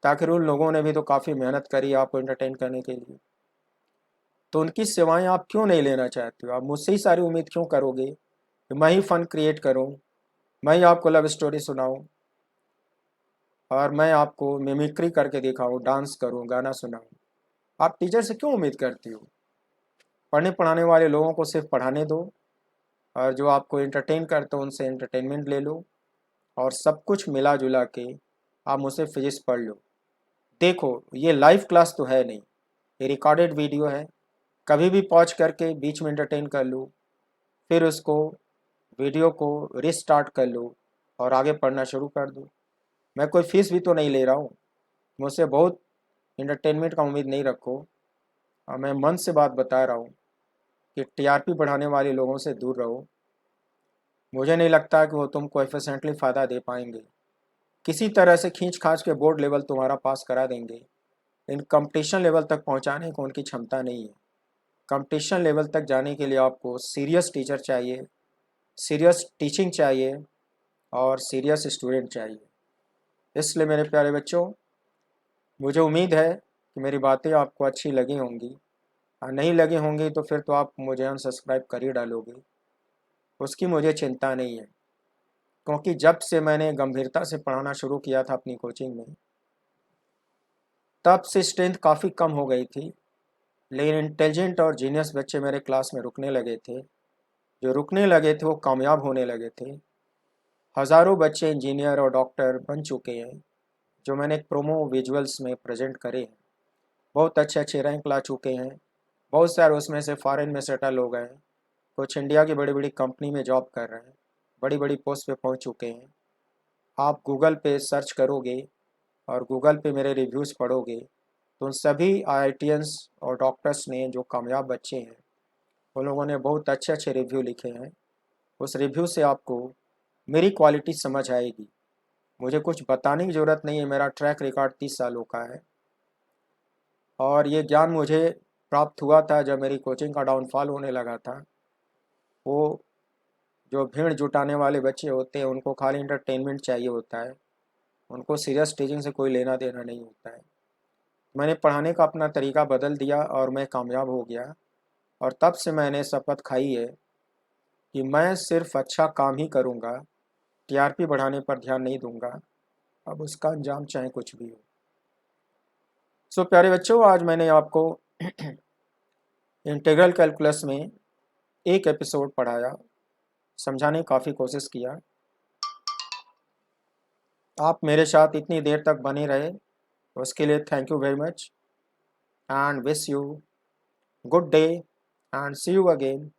ताकि उन लोगों ने भी तो काफ़ी मेहनत करी आपको एंटरटेन करने के लिए, तो उनकी सेवाएं आप क्यों नहीं लेना चाहते हो? आप मुझसे ही सारी उम्मीद क्यों करोगे कि मैं ही फ़न क्रिएट करूं, मैं ही आपको लव स्टोरी सुनाऊं और मैं आपको मिमिक्री करके दिखाऊं, डांस करूं, गाना सुनाऊं? आप टीचर से क्यों उम्मीद करती हो? पढ़ने पढ़ाने वाले लोगों को सिर्फ पढ़ाने दो, और जो आपको एंटरटेन करते हो उनसे एंटरटेनमेंट ले लो, और सब कुछ मिला जुला के आप मुझसे फिजिक्स पढ़ लो। देखो, ये लाइव क्लास तो है नहीं, ये रिकॉर्डेड वीडियो है, कभी भी पॉज करके बीच में एंटरटेन कर लो, फिर उसको वीडियो को रिस्टार्ट कर लो और आगे पढ़ना शुरू कर दो। मैं कोई फीस भी तो नहीं ले रहा हूँ, मुझसे बहुत एंटरटेनमेंट का उम्मीद नहीं रखो। और मैं मन से बात बता रहा हूँ कि टीआरपी बढ़ाने वाले लोगों से दूर रहो। मुझे नहीं लगता कि वो तुमको एफिशिएंटली फ़ायदा दे पाएंगे, किसी तरह से खींच खांच के बोर्ड लेवल तुम्हारा पास करा देंगे। इन कंपटीशन लेवल तक पहुंचाने को उनकी क्षमता नहीं है। कंपटीशन लेवल तक जाने के लिए आपको सीरियस टीचर चाहिए, सीरियस टीचिंग चाहिए और सीरियस स्टूडेंट चाहिए। इसलिए मेरे प्यारे बच्चों, मुझे उम्मीद है कि मेरी बातें आपको अच्छी लगी होंगी, और नहीं लगी होंगी तो फिर तो आप मुझे अनसब्सक्राइब कर ही डालोगे, उसकी मुझे चिंता नहीं है। क्योंकि जब से मैंने गंभीरता से पढ़ाना शुरू किया था अपनी कोचिंग में, तब से स्ट्रेंथ काफ़ी कम हो गई थी, लेकिन इंटेलिजेंट और जीनियस बच्चे मेरे क्लास में रुकने लगे थे। जो रुकने लगे थे वो कामयाब होने लगे थे। हज़ारों बच्चे इंजीनियर और डॉक्टर बन चुके हैं, जो मैंने प्रोमो विजुअल्स में प्रेजेंट करे हैं। बहुत अच्छे अच्छे रैंक ला चुके हैं, बहुत सारे उसमें से फॉरेन में सेटल हो गए हैं, कुछ इंडिया की बड़ी बड़ी कंपनी में जॉब कर रहे हैं, बड़ी बड़ी पोस्ट पे पहुंच चुके हैं। आप गूगल पे सर्च करोगे और गूगल पे मेरे रिव्यूज़ पढ़ोगे तो उन सभी आईआईटियंस और डॉक्टर्स ने, जो कामयाब बच्चे हैं, उन लोगों ने बहुत अच्छे अच्छे रिव्यू लिखे हैं। उस रिव्यू से आपको मेरी क्वालिटी समझ आएगी। मुझे कुछ बताने की ज़रूरत नहीं है, मेरा ट्रैक रिकॉर्ड 30 सालों का है। और ये ज्ञान मुझे प्राप्त हुआ था जब मेरी कोचिंग का डाउनफॉल होने लगा था। वो जो भीड़ जुटाने वाले बच्चे होते हैं, उनको खाली इंटरटेनमेंट चाहिए होता है, उनको सीरियस टीचिंग से कोई लेना देना नहीं होता है। मैंने पढ़ाने का अपना तरीका बदल दिया और मैं कामयाब हो गया। और तब से मैंने शपथ खाई है कि मैं सिर्फ अच्छा काम ही करूँगा, टीआरपी बढ़ाने पर ध्यान नहीं दूंगा, अब उसका अंजाम चाहे कुछ भी हो। सो प्यारे बच्चों, आज मैंने आपको इंटीग्रल कैलकुलस में एक एपिसोड पढ़ाया, समझाने की काफ़ी कोशिश किया। आप मेरे साथ इतनी देर तक बने रहे, उसके लिए thank you very much, and wish you good day and see you again.